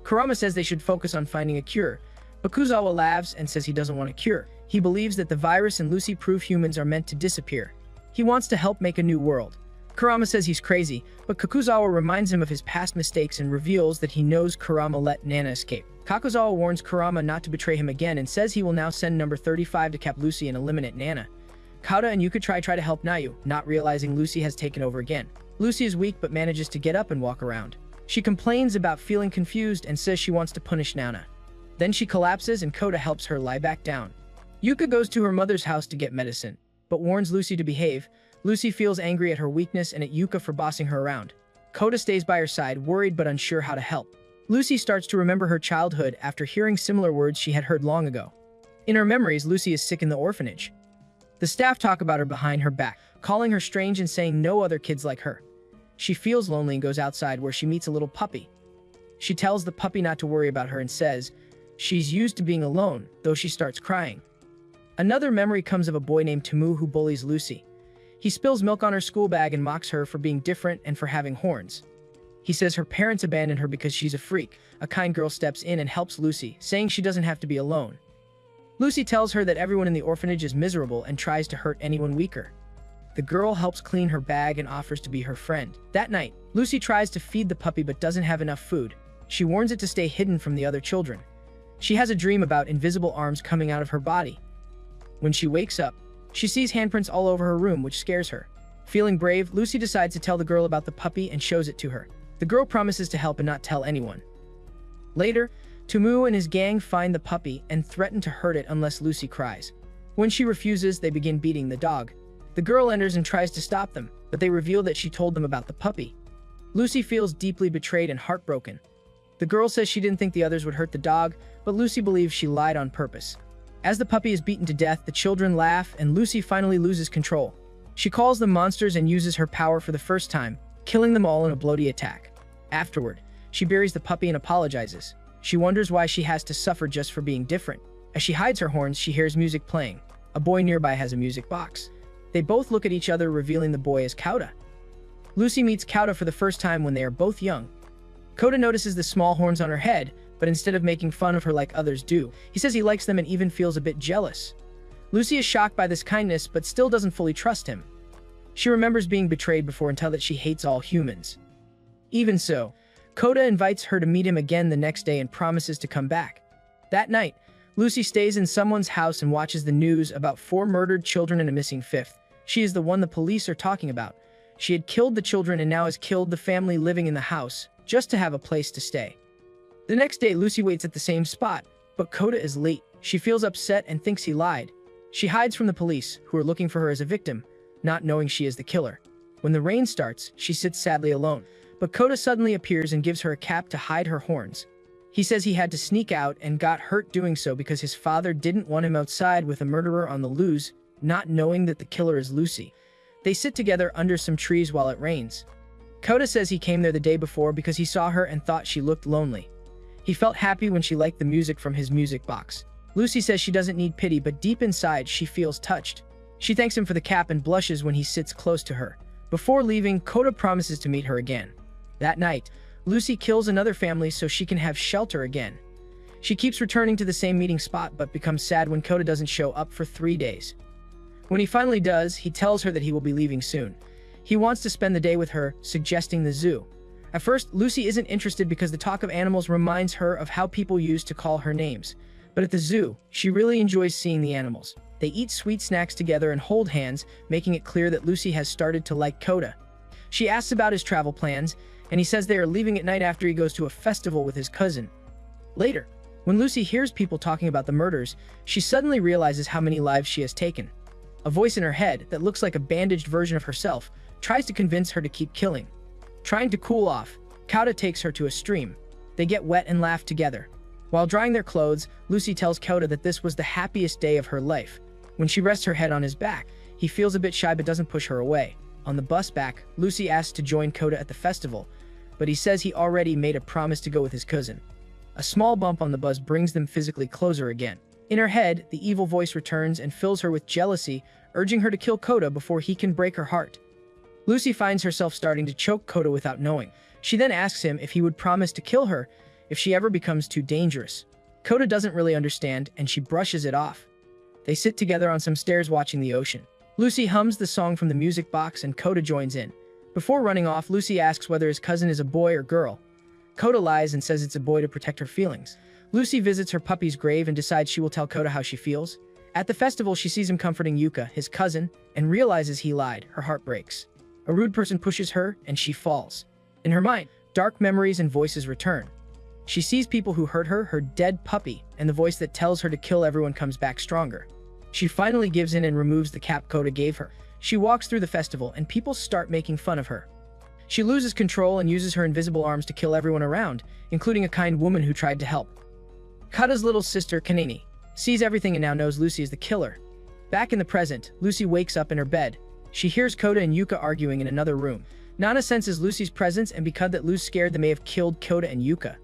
Kurama says they should focus on finding a cure, but Kakuzawa laughs and says he doesn't want a cure. He believes that the virus and Lucy prove humans are meant to disappear. He wants to help make a new world. Kurama says he's crazy, but Kakuzawa reminds him of his past mistakes and reveals that he knows Kurama let Nana escape. Kakuzawa warns Kurama not to betray him again and says he will now send number 35 to cap Lucy and eliminate Nana. Kota and Yuka try to help Nayu, not realizing Lucy has taken over again. Lucy is weak but manages to get up and walk around. She complains about feeling confused and says she wants to punish Nana. Then she collapses and Kota helps her lie back down. Yuka goes to her mother's house to get medicine, but warns Lucy to behave. Lucy feels angry at her weakness and at Yuka for bossing her around. Kota stays by her side, worried but unsure how to help. Lucy starts to remember her childhood after hearing similar words she had heard long ago. In her memories, Lucy is sick in the orphanage. The staff talk about her behind her back, calling her strange and saying no other kids like her. She feels lonely and goes outside where she meets a little puppy. She tells the puppy not to worry about her and says she's used to being alone, though she starts crying. Another memory comes of a boy named Tamu who bullies Lucy. He spills milk on her school bag and mocks her for being different and for having horns. He says her parents abandoned her because she's a freak. A kind girl steps in and helps Lucy, saying she doesn't have to be alone. Lucy tells her that everyone in the orphanage is miserable and tries to hurt anyone weaker. The girl helps clean her bag and offers to be her friend. That night, Lucy tries to feed the puppy but doesn't have enough food. She warns it to stay hidden from the other children. She has a dream about invisible arms coming out of her body. When she wakes up, she sees handprints all over her room, which scares her. Feeling brave, Lucy decides to tell the girl about the puppy and shows it to her. The girl promises to help and not tell anyone. Later, Tamu and his gang find the puppy and threaten to hurt it unless Lucy cries. When she refuses, they begin beating the dog. The girl enters and tries to stop them, but they reveal that she told them about the puppy. Lucy feels deeply betrayed and heartbroken. The girl says she didn't think the others would hurt the dog, but Lucy believes she lied on purpose. As the puppy is beaten to death, the children laugh and Lucy finally loses control. She calls them monsters and uses her power for the first time, killing them all in a bloody attack. Afterward, she buries the puppy and apologizes. She wonders why she has to suffer just for being different. As she hides her horns, she hears music playing. A boy nearby has a music box. They both look at each other, revealing the boy as Kauta. Lucy meets Kauta for the first time when they are both young. Kauta notices the small horns on her head, but instead of making fun of her like others do, he says he likes them and even feels a bit jealous. Lucy is shocked by this kindness, but still doesn't fully trust him. She remembers being betrayed before and tells that she hates all humans. Even so, Kauta invites her to meet him again the next day and promises to come back. That night, Lucy stays in someone's house and watches the news about 4 murdered children and a missing 5th. She is the one the police are talking about. She had killed the children and now has killed the family living in the house, just to have a place to stay. The next day, Lucy waits at the same spot, but Kauta is late. She feels upset and thinks he lied. She hides from the police, who are looking for her as a victim, not knowing she is the killer. When the rain starts, she sits sadly alone, but Kauta suddenly appears and gives her a cap to hide her horns. He says he had to sneak out and got hurt doing so because his father didn't want him outside with a murderer on the loose, not knowing that the killer is Lucy. They sit together under some trees while it rains. Kauta says he came there the day before because he saw her and thought she looked lonely. He felt happy when she liked the music from his music box. Lucy says she doesn't need pity, but deep inside she feels touched. She thanks him for the cap and blushes when he sits close to her. Before leaving, Kauta promises to meet her again. That night, Lucy kills another family so she can have shelter again. She keeps returning to the same meeting spot but becomes sad when Kauta doesn't show up for 3 days. When he finally does, he tells her that he will be leaving soon. He wants to spend the day with her, suggesting the zoo. At first, Lucy isn't interested because the talk of animals reminds her of how people used to call her names. But at the zoo, she really enjoys seeing the animals. They eat sweet snacks together and hold hands, making it clear that Lucy has started to like Kauta. She asks about his travel plans, and he says they are leaving at night after he goes to a festival with his cousin. Later, when Lucy hears people talking about the murders, she suddenly realizes how many lives she has taken. A voice in her head that looks like a bandaged version of herself tries to convince her to keep killing. Trying to cool off, Kauta takes her to a stream. They get wet and laugh together. While drying their clothes, Lucy tells Kauta that this was the happiest day of her life. When she rests her head on his back, he feels a bit shy but doesn't push her away. On the bus back, Lucy asks to join Kauta at the festival, but he says he already made a promise to go with his cousin. A small bump on the bus brings them physically closer again. In her head, the evil voice returns and fills her with jealousy, urging her to kill Kauta before he can break her heart. Lucy finds herself starting to choke Kauta without knowing. She then asks him if he would promise to kill her if she ever becomes too dangerous. Kauta doesn't really understand, and she brushes it off. They sit together on some stairs watching the ocean. Lucy hums the song from the music box and Kauta joins in. Before running off, Lucy asks whether his cousin is a boy or girl. Kauta lies and says it's a boy to protect her feelings. Lucy visits her puppy's grave and decides she will tell Kauta how she feels. At the festival, she sees him comforting Yuka, his cousin, and realizes he lied. Her heart breaks. A rude person pushes her, and she falls. In her mind, dark memories and voices return. She sees people who hurt her, her dead puppy, and the voice that tells her to kill everyone comes back stronger. She finally gives in and removes the cap Kauta gave her. She walks through the festival, and people start making fun of her. She loses control and uses her invisible arms to kill everyone around, including a kind woman who tried to help. Kauta's little sister, Kanini, sees everything and now knows Lucy is the killer. Back in the present, Lucy wakes up in her bed. She hears Kauta and Yuka arguing in another room. Nana senses Lucy's presence, and because that Lucy's scared, they may have killed Kauta and Yuka.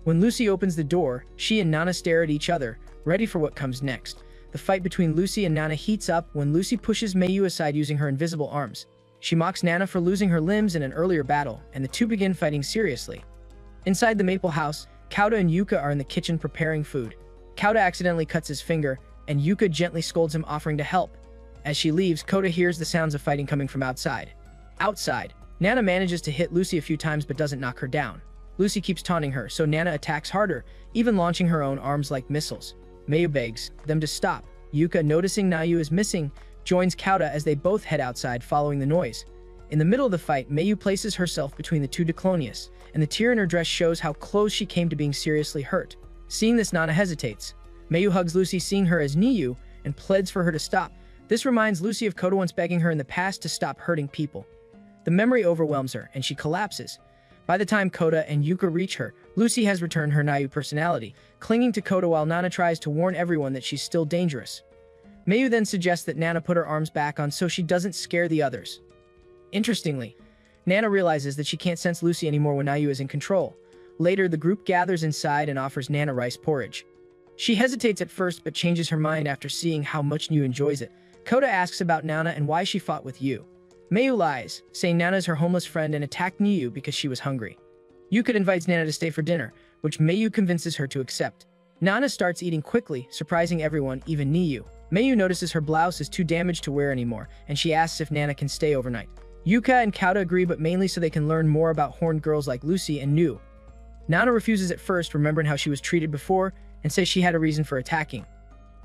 When Lucy opens the door, she and Nana stare at each other, ready for what comes next. The fight between Lucy and Nana heats up when Lucy pushes Mayu aside using her invisible arms. She mocks Nana for losing her limbs in an earlier battle, and the two begin fighting seriously. Inside the maple house, Kauta and Yuka are in the kitchen preparing food. Kauta accidentally cuts his finger, and Yuka gently scolds him, offering to help. As she leaves, Kauta hears the sounds of fighting coming from outside. Outside, Nana manages to hit Lucy a few times but doesn't knock her down. Lucy keeps taunting her, so Nana attacks harder, even launching her own arms like missiles. Mayu begs them to stop. Yuka, noticing Nayu is missing, joins Kauta as they both head outside following the noise. In the middle of the fight, Mayu places herself between the two Diclonius, and the tear in her dress shows how close she came to being seriously hurt. Seeing this, Nana hesitates. Mayu hugs Lucy, seeing her as Niyu, and pleads for her to stop. This reminds Lucy of Kauta once begging her in the past to stop hurting people. The memory overwhelms her, and she collapses. By the time Kauta and Yuka reach her, Lucy has returned her Nayu personality, clinging to Kauta while Nana tries to warn everyone that she's still dangerous. Mayu then suggests that Nana put her arms back on so she doesn't scare the others. Interestingly, Nana realizes that she can't sense Lucy anymore when Nayu is in control. Later, the group gathers inside and offers Nana rice porridge. She hesitates at first but changes her mind after seeing how much Yu enjoys it. Kota asks about Nana and why she fought with Yu. Mayu lies, saying Nana is her homeless friend and attacked Yu because she was hungry. Yuka invites Nana to stay for dinner, which Mayu convinces her to accept. Nana starts eating quickly, surprising everyone, even Niyu. Mayu notices her blouse is too damaged to wear anymore, and she asks if Nana can stay overnight. Yuka and Kota agree, but mainly so they can learn more about horned girls like Lucy and Nu. Nana refuses at first, remembering how she was treated before, and says she had a reason for attacking.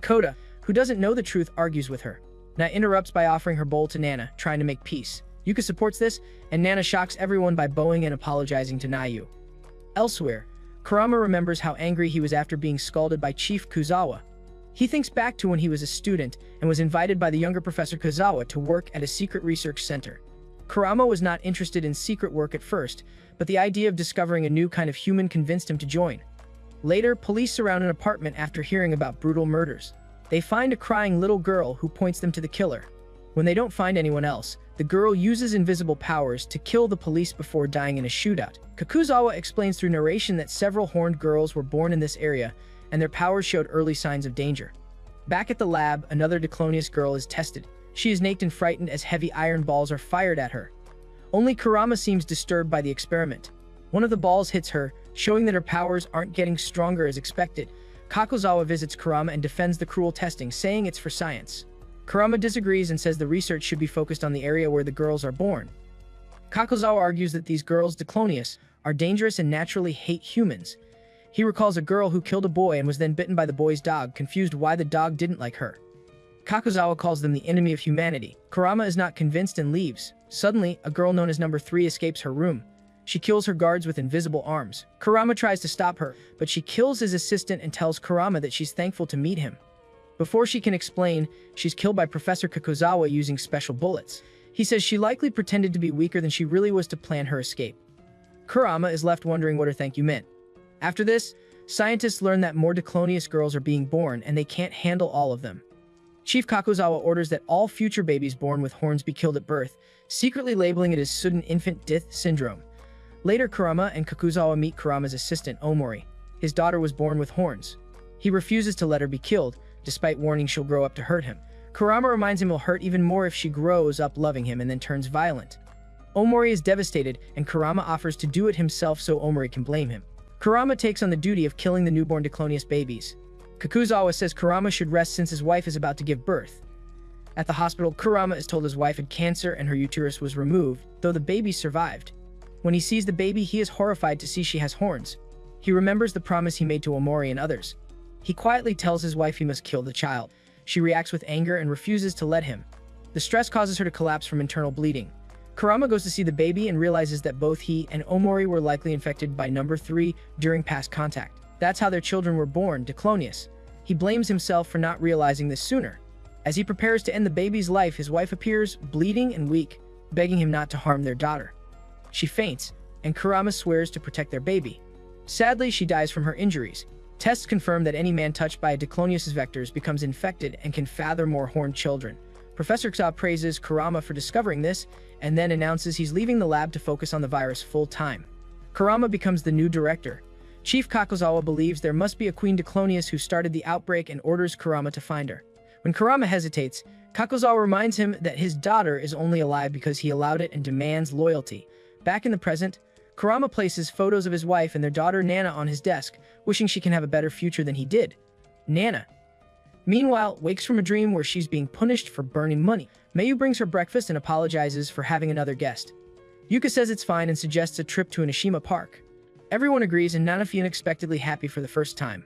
Kota, who doesn't know the truth, argues with her. Nana interrupts by offering her bowl to Nana, trying to make peace. Yuka supports this, and Nana shocks everyone by bowing and apologizing to Nayu. Elsewhere, Kurama remembers how angry he was after being scalded by Chief Kuzawa. He thinks back to when he was a student and was invited by the younger Professor Kuzawa to work at a secret research center. Kurama was not interested in secret work at first, but the idea of discovering a new kind of human convinced him to join. Later, police surround an apartment after hearing about brutal murders. They find a crying little girl who points them to the killer. When they don't find anyone else, the girl uses invisible powers to kill the police before dying in a shootout. Kakuzawa explains through narration that several horned girls were born in this area, and their powers showed early signs of danger. Back at the lab, another Diclonius girl is tested. She is naked and frightened as heavy iron balls are fired at her. Only Kurama seems disturbed by the experiment. One of the balls hits her, showing that her powers aren't getting stronger as expected. Kakuzawa visits Kurama and defends the cruel testing, saying it's for science. Kurama disagrees and says the research should be focused on the area where the girls are born. Kakuzawa argues that these girls, Diclonius, are dangerous and naturally hate humans. He recalls a girl who killed a boy and was then bitten by the boy's dog, confused why the dog didn't like her. Kakuzawa calls them the enemy of humanity. Kurama is not convinced and leaves. Suddenly, a girl known as Number 3 escapes her room. She kills her guards with invisible arms. Kurama tries to stop her, but she kills his assistant and tells Kurama that she's thankful to meet him. Before she can explain, she's killed by Professor Kakuzawa using special bullets. He says she likely pretended to be weaker than she really was to plan her escape. Kurama is left wondering what her thank you meant. After this, scientists learn that more Diclonius girls are being born and they can't handle all of them. Chief Kakuzawa orders that all future babies born with horns be killed at birth, secretly labeling it as sudden infant death syndrome. Later, Kurama and Kakuzawa meet Kurama's assistant, Omori. His daughter was born with horns. He refuses to let her be killed, despite warning she'll grow up to hurt him. Kurama reminds him he'll hurt even more if she grows up loving him and then turns violent. Omori is devastated, and Kurama offers to do it himself so Omori can blame him. Kurama takes on the duty of killing the newborn Diclonius babies. Kakuzawa says Kurama should rest since his wife is about to give birth. At the hospital, Kurama is told his wife had cancer and her uterus was removed, though the baby survived. When he sees the baby, he is horrified to see she has horns. He remembers the promise he made to Omori and others. He quietly tells his wife he must kill the child. She reacts with anger and refuses to let him. The stress causes her to collapse from internal bleeding. Kurama goes to see the baby and realizes that both he and Omori were likely infected by Number 3 during past contact. That's how their children were born, Diclonius. He blames himself for not realizing this sooner. As he prepares to end the baby's life, his wife appears, bleeding and weak, begging him not to harm their daughter. She faints, and Kurama swears to protect their baby. Sadly, she dies from her injuries. Tests confirm that any man touched by a Diclonius' vectors becomes infected and can father more horned children. Professor Xa praises Kurama for discovering this, and then announces he's leaving the lab to focus on the virus full-time. Kurama becomes the new director. Chief Kakuzawa believes there must be a Queen Diclonius who started the outbreak and orders Kurama to find her. When Kurama hesitates, Kakuzawa reminds him that his daughter is only alive because he allowed it and demands loyalty. Back in the present, Kurama places photos of his wife and their daughter Nana on his desk, wishing she can have a better future than he did. Nana, meanwhile, wakes from a dream where she's being punished for burning money. Mayu brings her breakfast and apologizes for having another guest. Yuka says it's fine and suggests a trip to Anishima Park. Everyone agrees and Nana feels unexpectedly happy for the first time.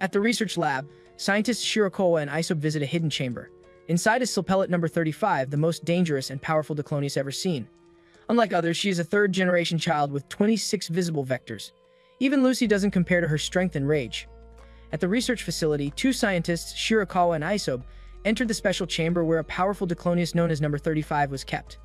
At the research lab, scientists Shirakawa and Isobe visit a hidden chamber. Inside is Silpellet number 35, the most dangerous and powerful Diclonius ever seen. Unlike others, she is a third-generation child with 26 visible vectors. Even Lucy doesn't compare to her strength and rage. At the research facility, two scientists, Shirakawa and Isobe, entered the special chamber where a powerful Diclonius known as number 35 was kept.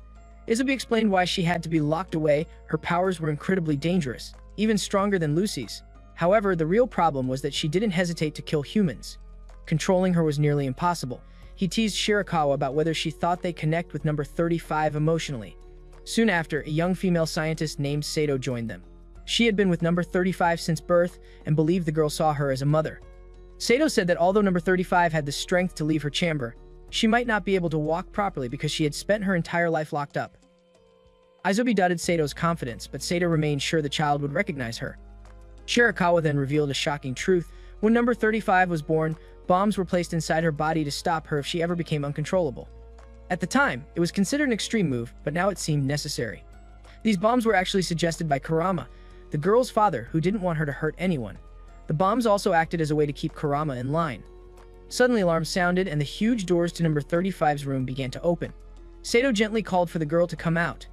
Isobe explained why she had to be locked away. Her powers were incredibly dangerous, even stronger than Lucy's. However, the real problem was that she didn't hesitate to kill humans. Controlling her was nearly impossible. He teased Shirakawa about whether she thought they connect with number 35 emotionally. Soon after, a young female scientist named Sato joined them. She had been with number 35 since birth and believed the girl saw her as a mother. Sato said that although number 35 had the strength to leave her chamber, she might not be able to walk properly because she had spent her entire life locked up. Isobe doubted Sato's confidence, but Sato remained sure the child would recognize her. Shirakawa then revealed a shocking truth. When number 35 was born, bombs were placed inside her body to stop her if she ever became uncontrollable. At the time, it was considered an extreme move, but now it seemed necessary. These bombs were actually suggested by Kurama, the girl's father, who didn't want her to hurt anyone. The bombs also acted as a way to keep Kurama in line. Suddenly alarms sounded and the huge doors to number 35's room began to open. Sato gently called for the girl to come out.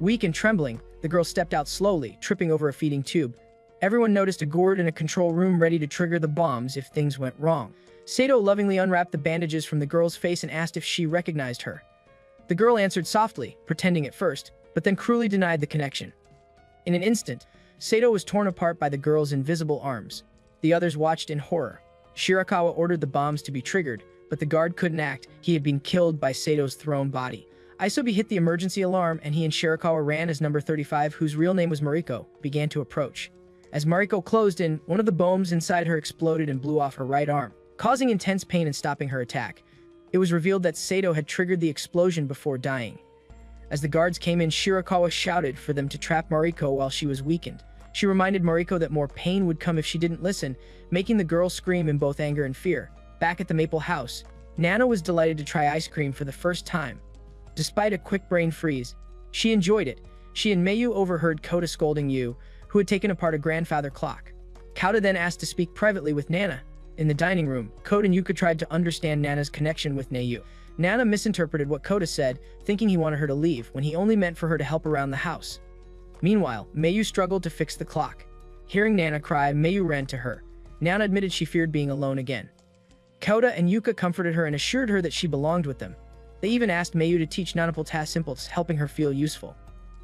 Weak and trembling, the girl stepped out slowly, tripping over a feeding tube. Everyone noticed a gourd in a control room ready to trigger the bombs if things went wrong. Sato lovingly unwrapped the bandages from the girl's face and asked if she recognized her. The girl answered softly, pretending at first, but then cruelly denied the connection. In an instant, Sato was torn apart by the girl's invisible arms. The others watched in horror. Shirakawa ordered the bombs to be triggered, but the guard couldn't act. He had been killed by Sato's thrown body. Isobe hit the emergency alarm and he and Shirakawa ran as number 35, whose real name was Mariko, began to approach. As Mariko closed in, one of the bombs inside her exploded and blew off her right arm, causing intense pain and stopping her attack. It was revealed that Sato had triggered the explosion before dying. As the guards came in, Shirakawa shouted for them to trap Mariko while she was weakened. She reminded Mariko that more pain would come if she didn't listen, making the girl scream in both anger and fear. Back at the Maple House, Nana was delighted to try ice cream for the first time. Despite a quick brain freeze, she enjoyed it. She and Mayu overheard Kota scolding Yu, who had taken apart a grandfather clock. Kota then asked to speak privately with Nana. In the dining room, Kota and Yuka tried to understand Nana's connection with Mayu. Nana misinterpreted what Kota said, thinking he wanted her to leave, when he only meant for her to help around the house. Meanwhile, Mayu struggled to fix the clock. Hearing Nana cry, Mayu ran to her. Nana admitted she feared being alone again. Kota and Yuka comforted her and assured her that she belonged with them. They even asked Mayu to teach Nana tasks simple, helping her feel useful.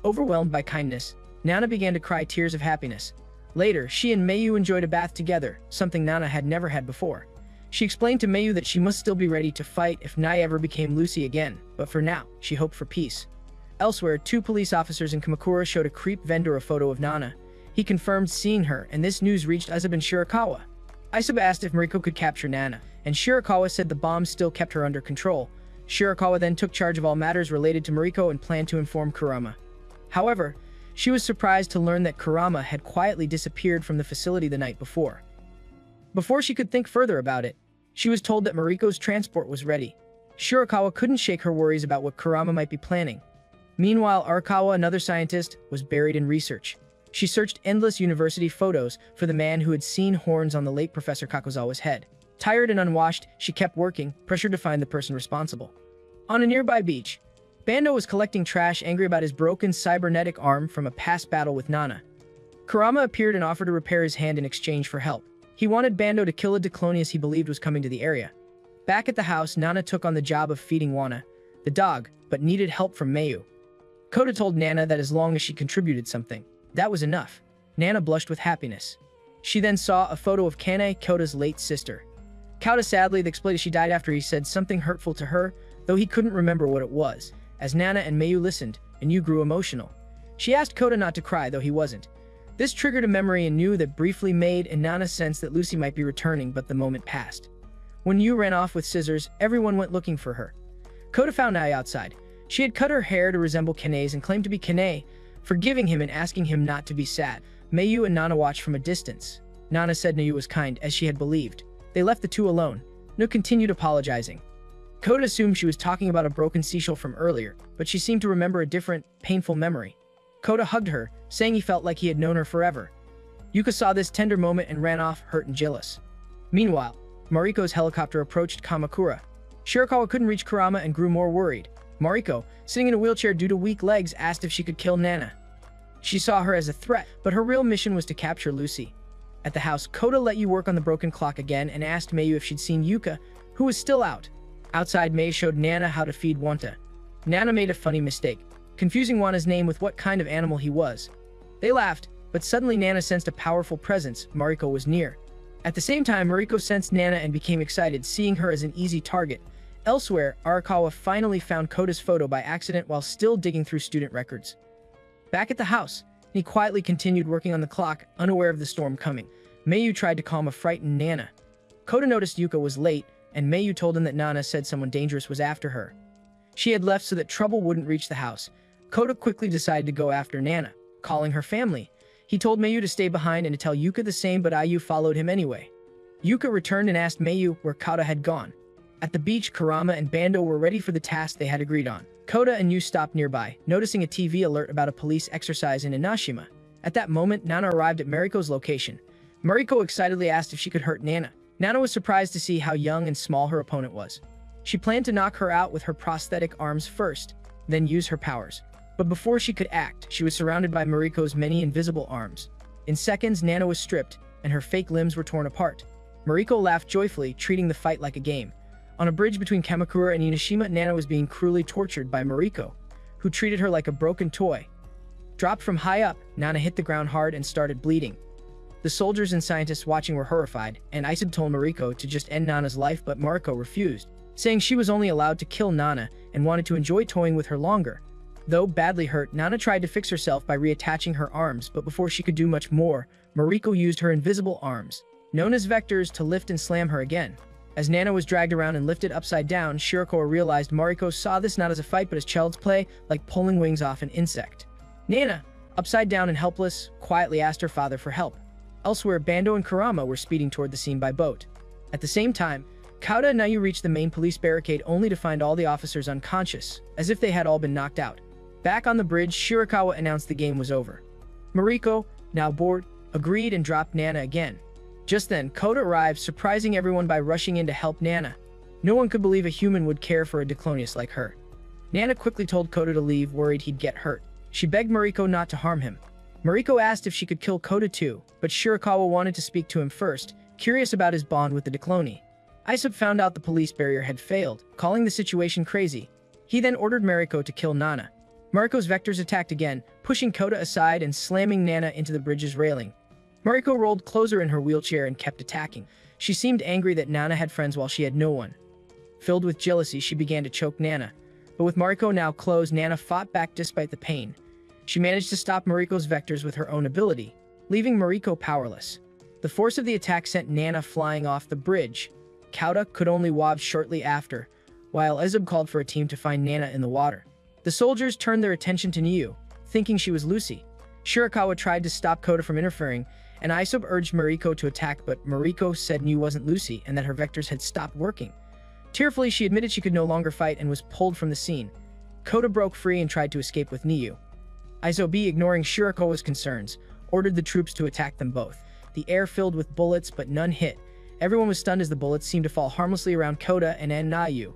Overwhelmed by kindness, Nana began to cry tears of happiness. Later, she and Mayu enjoyed a bath together, something Nana had never had before. She explained to Mayu that she must still be ready to fight if Nai ever became Lucy again, but for now, she hoped for peace. Elsewhere, 2 police officers in Kamakura showed a creep vendor a photo of Nana. He confirmed seeing her, and this news reached Isobe and Shirakawa. Isobe asked if Mariko could capture Nana, and Shirakawa said the bombs still kept her under control. Shirakawa then took charge of all matters related to Mariko and planned to inform Kurama. However, she was surprised to learn that Kurama had quietly disappeared from the facility the night before. Before she could think further about it, she was told that Mariko's transport was ready. Shirakawa couldn't shake her worries about what Kurama might be planning. Meanwhile, Arakawa, another scientist, was buried in research. She searched endless university photos for the man who had seen horns on the late Professor Kakozawa's head. Tired and unwashed, she kept working, pressured to find the person responsible. On a nearby beach, Bando was collecting trash, angry about his broken cybernetic arm from a past battle with Nana. Kurama appeared and offered to repair his hand in exchange for help. He wanted Bando to kill a Diclonius he believed was coming to the area. Back at the house, Nana took on the job of feeding Wana, the dog, but needed help from Mayu. Kota told Nana that as long as she contributed something, that was enough. Nana blushed with happiness. She then saw a photo of Kane, Kota's late sister. Kota sadly explained she died after he said something hurtful to her, though he couldn't remember what it was. As Nana and Mayu listened, and Yu grew emotional. She asked Kota not to cry, though he wasn't. This triggered a memory in Yu that briefly made Nana sense that Lucy might be returning, but the moment passed. When Yu ran off with scissors, everyone went looking for her. Kota found Nai outside. She had cut her hair to resemble Kane's and claimed to be Kane, forgiving him and asking him not to be sad. Mayu and Nana watched from a distance. Nana said Yu was kind, as she had believed. They left the two alone. Yu continued apologizing. Kota assumed she was talking about a broken seashell from earlier, but she seemed to remember a different, painful memory. Kota hugged her, saying he felt like he had known her forever. Yuka saw this tender moment and ran off, hurt and jealous. Meanwhile, Mariko's helicopter approached Kamakura. Shirakawa couldn't reach Kurama and grew more worried. Mariko, sitting in a wheelchair due to weak legs, asked if she could kill Nana. She saw her as a threat, but her real mission was to capture Lucy. At the house, Kota let Yu work on the broken clock again and asked Mayu if she'd seen Yuka, who was still out. Outside, Mei showed Nana how to feed Wanta. Nana made a funny mistake, confusing Wana's name with what kind of animal he was. They laughed, but suddenly Nana sensed a powerful presence. Mariko was near. At the same time, Mariko sensed Nana and became excited, seeing her as an easy target. Elsewhere, Arakawa finally found Kota's photo by accident while still digging through student records. Back at the house, he quietly continued working on the clock, unaware of the storm coming. Mayu tried to calm a frightened Nana. Kota noticed Yuka was late, and Mayu told him that Nana said someone dangerous was after her. She had left so that trouble wouldn't reach the house. Kota quickly decided to go after Nana, calling her family. He told Mayu to stay behind and to tell Yuka the same, but Ayu followed him anyway. Yuka returned and asked Mayu where Kota had gone. At the beach, Kurama and Bando were ready for the task they had agreed on. Kota and Yu stopped nearby, noticing a TV alert about a police exercise in Inashima. At that moment, Nana arrived at Mariko's location. Mariko excitedly asked if she could hurt Nana. Nana was surprised to see how young and small her opponent was. She planned to knock her out with her prosthetic arms first, then use her powers. But before she could act, she was surrounded by Mariko's many invisible arms. In seconds, Nana was stripped, and her fake limbs were torn apart. Mariko laughed joyfully, treating the fight like a game. On a bridge between Kamakura and Inashima, Nana was being cruelly tortured by Mariko, who treated her like a broken toy. Dropped from high up, Nana hit the ground hard and started bleeding. The soldiers and scientists watching were horrified, and Isub told Mariko to just end Nana's life, but Mariko refused, saying she was only allowed to kill Nana and wanted to enjoy toying with her longer. Though badly hurt, Nana tried to fix herself by reattaching her arms, but before she could do much more, Mariko used her invisible arms, known as vectors, to lift and slam her again. As Nana was dragged around and lifted upside down, Shirakawa realized Mariko saw this not as a fight but as child's play, like pulling wings off an insect. Nana, upside down and helpless, quietly asked her father for help. Elsewhere, Bando and Kurama were speeding toward the scene by boat. At the same time, Kota and Nayu reached the main police barricade only to find all the officers unconscious, as if they had all been knocked out. Back on the bridge, Shirakawa announced the game was over. Mariko, now bored, agreed and dropped Nana again. Just then, Kota arrived, surprising everyone by rushing in to help Nana. No one could believe a human would care for a Diclonius like her. Nana quickly told Kota to leave, worried he'd get hurt. She begged Mariko not to harm him. Mariko asked if she could kill Kota too, but Shirakawa wanted to speak to him first, curious about his bond with the Dicloni. Isub found out the police barrier had failed, calling the situation crazy. He then ordered Mariko to kill Nana. Mariko's vectors attacked again, pushing Kota aside and slamming Nana into the bridge's railing. Mariko rolled closer in her wheelchair and kept attacking. She seemed angry that Nana had friends while she had no one. Filled with jealousy, she began to choke Nana. But with Mariko now closed, Nana fought back despite the pain. She managed to stop Mariko's vectors with her own ability, leaving Mariko powerless. The force of the attack sent Nana flying off the bridge. Kota could only wob shortly after, while Ezub called for a team to find Nana in the water. The soldiers turned their attention to Niu, thinking she was Lucy. Shirakawa tried to stop Kota from interfering, and Isub urged Mariko to attack, but Mariko said Niu wasn't Lucy and that her vectors had stopped working. Tearfully, she admitted she could no longer fight and was pulled from the scene. Kota broke free and tried to escape with Niu. Isobe, ignoring Shirakawa's concerns, ordered the troops to attack them both. The air filled with bullets, but none hit. Everyone was stunned as the bullets seemed to fall harmlessly around Kota and Nayu.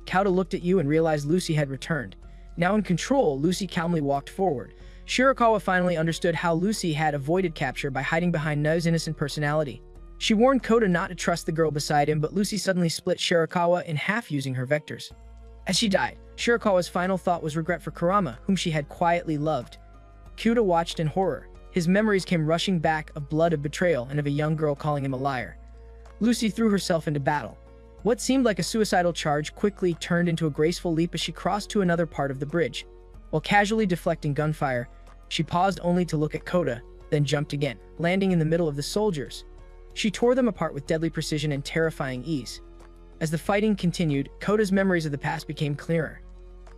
Kota looked at Yu and realized Lucy had returned. Now in control, Lucy calmly walked forward. Shirakawa finally understood how Lucy had avoided capture by hiding behind Nayu's innocent personality. She warned Kota not to trust the girl beside him, but Lucy suddenly split Shirakawa in half using her vectors. As she died, Shirakawa's final thought was regret for Kurama, whom she had quietly loved. Kota watched in horror. His memories came rushing back of blood, of betrayal, and of a young girl calling him a liar. Lucy threw herself into battle. What seemed like a suicidal charge quickly turned into a graceful leap as she crossed to another part of the bridge. While casually deflecting gunfire, she paused only to look at Kota, then jumped again, landing in the middle of the soldiers. She tore them apart with deadly precision and terrifying ease. As the fighting continued, Kota's memories of the past became clearer.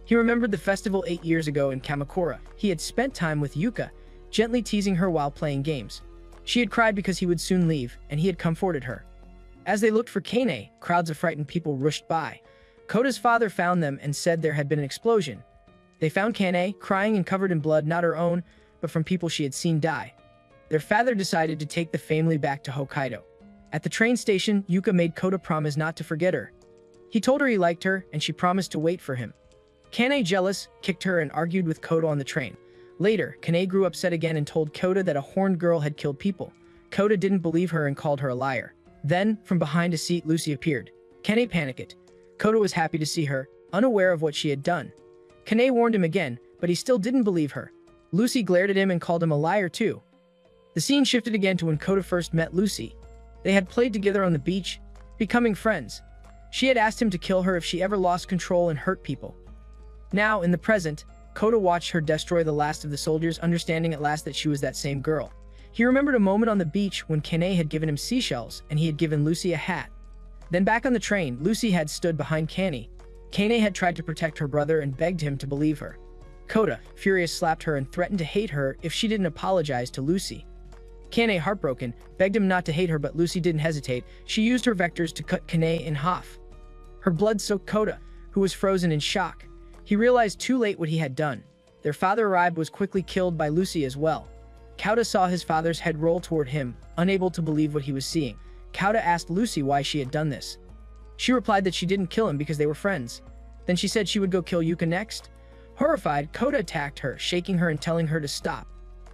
He remembered the festival 8 years ago in Kamakura. He had spent time with Yuka, gently teasing her while playing games. She had cried because he would soon leave, and he had comforted her. As they looked for Kane, crowds of frightened people rushed by. Kota's father found them and said there had been an explosion. They found Kane, crying and covered in blood, not her own, but from people she had seen die. Their father decided to take the family back to Hokkaido. At the train station, Yuka made Kota promise not to forget her. He told her he liked her, and she promised to wait for him. Kane, jealous, kicked her and argued with Kota on the train. Later, Kane grew upset again and told Kota that a horned girl had killed people. Kota didn't believe her and called her a liar. Then, from behind a seat, Lucy appeared. Kane panicked. Kota was happy to see her, unaware of what she had done. Kane warned him again, but he still didn't believe her. Lucy glared at him and called him a liar too. The scene shifted again to when Kota first met Lucy. They had played together on the beach, becoming friends. She had asked him to kill her if she ever lost control and hurt people. Now, in the present, Kota watched her destroy the last of the soldiers, understanding at last that she was that same girl. He remembered a moment on the beach when Kane had given him seashells and he had given Lucy a hat. Then back on the train, Lucy had stood behind Kane. Kane had tried to protect her brother and begged him to believe her. Kota, furious, slapped her and threatened to hate her if she didn't apologize to Lucy. Kane, heartbroken, begged him not to hate her, but Lucy didn't hesitate. She used her vectors to cut Kane in half. Her blood soaked Kota, who was frozen in shock. He realized too late what he had done. Their father arrived, was quickly killed by Lucy as well. Kota saw his father's head roll toward him, unable to believe what he was seeing. Kota asked Lucy why she had done this. She replied that she didn't kill him because they were friends. Then she said she would go kill Yuka next. Horrified, Kota attacked her, shaking her and telling her to stop.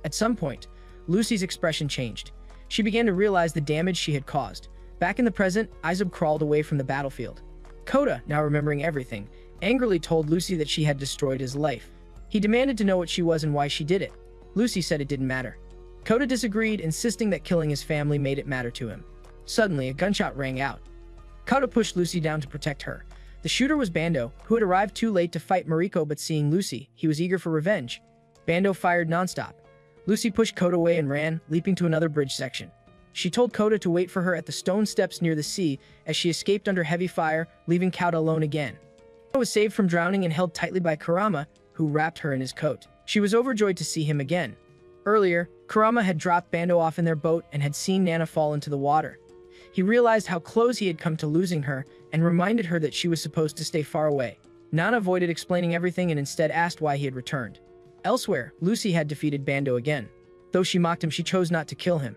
At some point, Lucy's expression changed. She began to realize the damage she had caused. Back in the present, Isob crawled away from the battlefield. Kota, now remembering everything, angrily told Lucy that she had destroyed his life. He demanded to know what she was and why she did it. Lucy said it didn't matter. Kota disagreed, insisting that killing his family made it matter to him. Suddenly, a gunshot rang out. Kota pushed Lucy down to protect her. The shooter was Bando, who had arrived too late to fight Mariko, but seeing Lucy, he was eager for revenge. Bando fired nonstop. Lucy pushed Kota away and ran, leaping to another bridge section. She told Kota to wait for her at the stone steps near the sea as she escaped under heavy fire, leaving Kota alone again. Kota was saved from drowning and held tightly by Kurama, who wrapped her in his coat. She was overjoyed to see him again. Earlier, Kurama had dropped Bando off in their boat and had seen Nana fall into the water. He realized how close he had come to losing her and reminded her that she was supposed to stay far away. Nana avoided explaining everything and instead asked why he had returned. Elsewhere, Lucy had defeated Bando again. Though she mocked him, she chose not to kill him.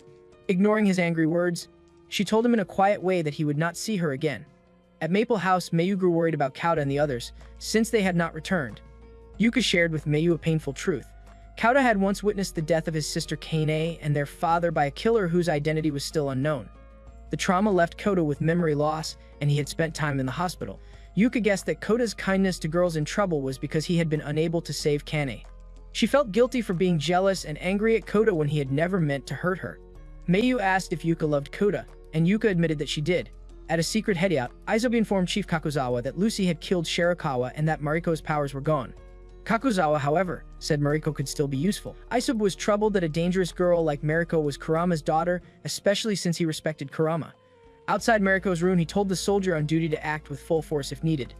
Ignoring his angry words, she told him in a quiet way that he would not see her again. At Maple House, Mayu grew worried about Kota and the others, since they had not returned. Yuka shared with Mayu a painful truth. Kota had once witnessed the death of his sister Kane and their father by a killer whose identity was still unknown. The trauma left Kota with memory loss, and he had spent time in the hospital. Yuka guessed that Kota's kindness to girls in trouble was because he had been unable to save Kane. She felt guilty for being jealous and angry at Kota when he had never meant to hurt her. Mayu asked if Yuka loved Kota, and Yuka admitted that she did. At a secret hideout, Isobe informed Chief Kakuzawa that Lucy had killed Shirakawa and that Mariko's powers were gone. Kakuzawa, however, said Mariko could still be useful. Isobe was troubled that a dangerous girl like Mariko was Kurama's daughter, especially since he respected Kurama. Outside Mariko's room, he told the soldier on duty to act with full force if needed.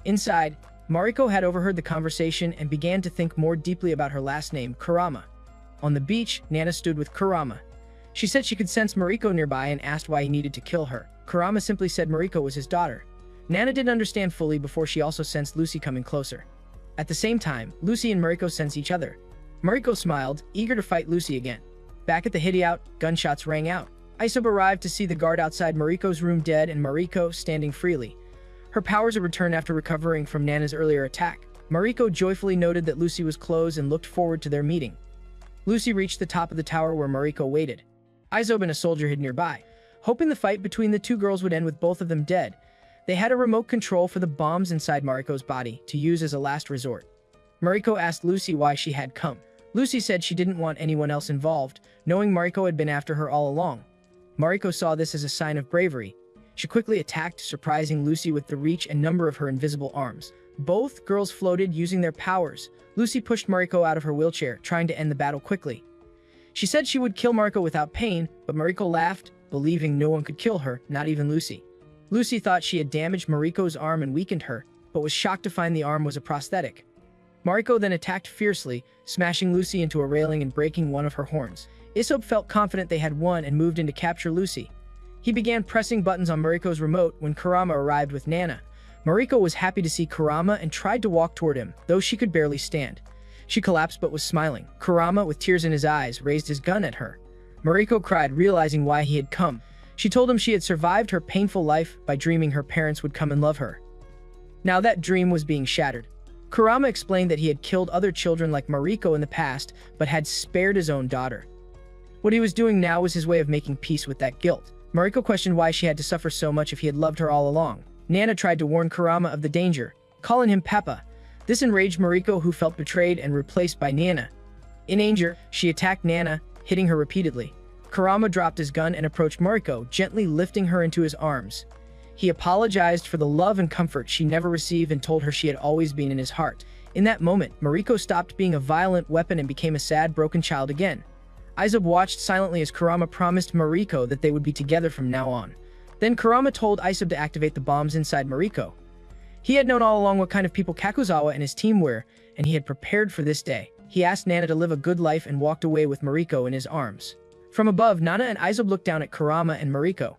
Inside, Mariko had overheard the conversation and began to think more deeply about her last name, Kurama. On the beach, Nana stood with Kurama. She said she could sense Mariko nearby and asked why he needed to kill her. Kurama simply said Mariko was his daughter. Nana didn't understand fully before she also sensed Lucy coming closer. At the same time, Lucy and Mariko sensed each other. Mariko smiled, eager to fight Lucy again. Back at the hideout, gunshots rang out. Isobe arrived to see the guard outside Mariko's room dead and Mariko standing freely. Her powers had returned after recovering from Nana's earlier attack. Mariko joyfully noted that Lucy was close and looked forward to their meeting. Lucy reached the top of the tower where Mariko waited. Isobe and a soldier hid nearby. Hoping the fight between the two girls would end with both of them dead, they had a remote control for the bombs inside Mariko's body to use as a last resort. Mariko asked Lucy why she had come. Lucy said she didn't want anyone else involved, knowing Mariko had been after her all along. Mariko saw this as a sign of bravery. She quickly attacked, surprising Lucy with the reach and number of her invisible arms. Both girls floated using their powers. Lucy pushed Mariko out of her wheelchair, trying to end the battle quickly. She said she would kill Mariko without pain, but Mariko laughed, believing no one could kill her, not even Lucy. Lucy thought she had damaged Mariko's arm and weakened her, but was shocked to find the arm was a prosthetic. Mariko then attacked fiercely, smashing Lucy into a railing and breaking one of her horns. Isobe felt confident they had won and moved in to capture Lucy. He began pressing buttons on Mariko's remote when Kurama arrived with Nana. Mariko was happy to see Kurama and tried to walk toward him, though she could barely stand. She collapsed but was smiling. Kurama, with tears in his eyes, raised his gun at her. Mariko cried, realizing why he had come. She told him she had survived her painful life by dreaming her parents would come and love her. Now that dream was being shattered. Kurama explained that he had killed other children like Mariko in the past, but had spared his own daughter. What he was doing now was his way of making peace with that guilt. Mariko questioned why she had to suffer so much if he had loved her all along. Nana tried to warn Kurama of the danger, calling him Peppa. This enraged Mariko, who felt betrayed and replaced by Nana. In anger, she attacked Nana, hitting her repeatedly. Kurama dropped his gun and approached Mariko, gently lifting her into his arms. He apologized for the love and comfort she never received and told her she had always been in his heart. In that moment, Mariko stopped being a violent weapon and became a sad, broken child again. Isobe watched silently as Kurama promised Mariko that they would be together from now on. Then Kurama told Aisob to activate the bombs inside Mariko. He had known all along what kind of people Kakuzawa and his team were, and he had prepared for this day. He asked Nana to live a good life and walked away with Mariko in his arms. From above, Nana and Aisob looked down at Kurama and Mariko.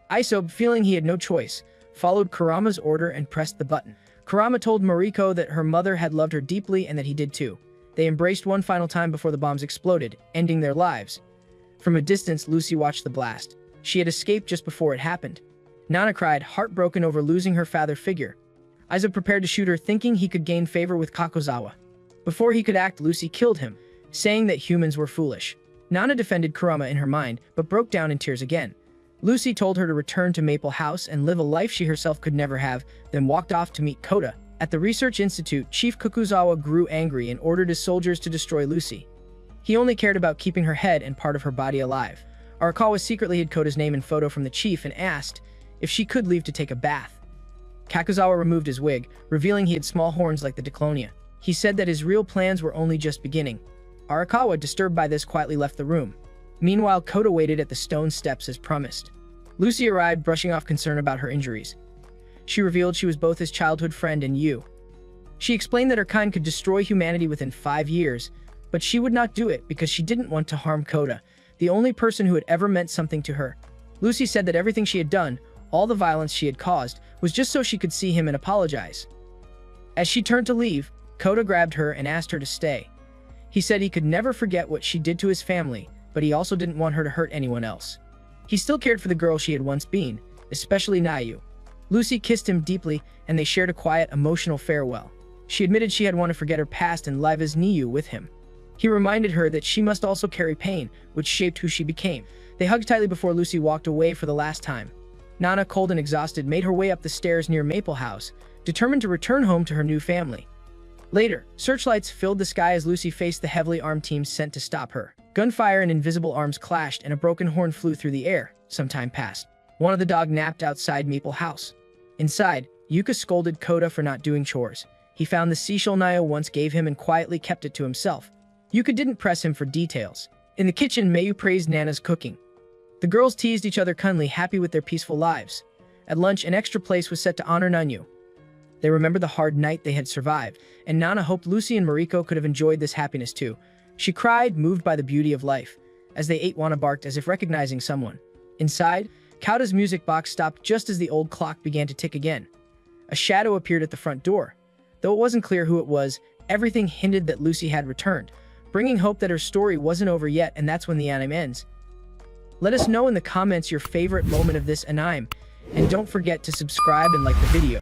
Aisob, feeling he had no choice, followed Kurama's order and pressed the button. Kurama told Mariko that her mother had loved her deeply and that he did too. They embraced one final time before the bombs exploded, ending their lives. From a distance, Lucy watched the blast. She had escaped just before it happened. Nana cried, heartbroken over losing her father figure. Aisob prepared to shoot her, thinking he could gain favor with Kakuzawa. Before he could act, Lucy killed him, saying that humans were foolish. Nana defended Kurama in her mind, but broke down in tears again. Lucy told her to return to Maple House and live a life she herself could never have, then walked off to meet Kota. At the research institute, Chief Kakuzawa grew angry and ordered his soldiers to destroy Lucy. He only cared about keeping her head and part of her body alive. Arakawa secretly hid Kota's name and photo from the chief and asked if she could leave to take a bath. Kakuzawa removed his wig, revealing he had small horns like the Diclonia. He said that his real plans were only just beginning. Arakawa, disturbed by this, quietly left the room. Meanwhile, Kota waited at the stone steps as promised. Lucy arrived, brushing off concern about her injuries. She revealed she was both his childhood friend and you. She explained that her kind could destroy humanity within 5 years, but she would not do it because she didn't want to harm Kota, the only person who had ever meant something to her. Lucy said that everything she had done, all the violence she had caused, was just so she could see him and apologize. As she turned to leave, Kota grabbed her and asked her to stay. He said he could never forget what she did to his family, but he also didn't want her to hurt anyone else. He still cared for the girl she had once been, especially Nayu. Lucy kissed him deeply, and they shared a quiet, emotional farewell. She admitted she had wanted to forget her past and live as Niyu with him. He reminded her that she must also carry pain, which shaped who she became. They hugged tightly before Lucy walked away for the last time. Nana, cold and exhausted, made her way up the stairs near Maple House, determined to return home to her new family. Later, searchlights filled the sky as Lucy faced the heavily armed teams sent to stop her. Gunfire and invisible arms clashed, and a broken horn flew through the air. Some time passed. One of the dogs napped outside Maple House. Inside, Yuka scolded Kota for not doing chores. He found the seashell Nayo once gave him and quietly kept it to himself. Yuka didn't press him for details. In the kitchen, Mayu praised Nana's cooking. The girls teased each other cunningly, happy with their peaceful lives. At lunch, an extra place was set to honor Nanyu. They remembered the hard night they had survived, and Nana hoped Lucy and Mariko could have enjoyed this happiness too. She cried, moved by the beauty of life. As they ate, Wana barked as if recognizing someone. Inside, Kouta's music box stopped just as the old clock began to tick again. A shadow appeared at the front door. Though it wasn't clear who it was, everything hinted that Lucy had returned, bringing hope that her story wasn't over yet, and that's when the anime ends. Let us know in the comments your favorite moment of this anime, and don't forget to subscribe and like the video.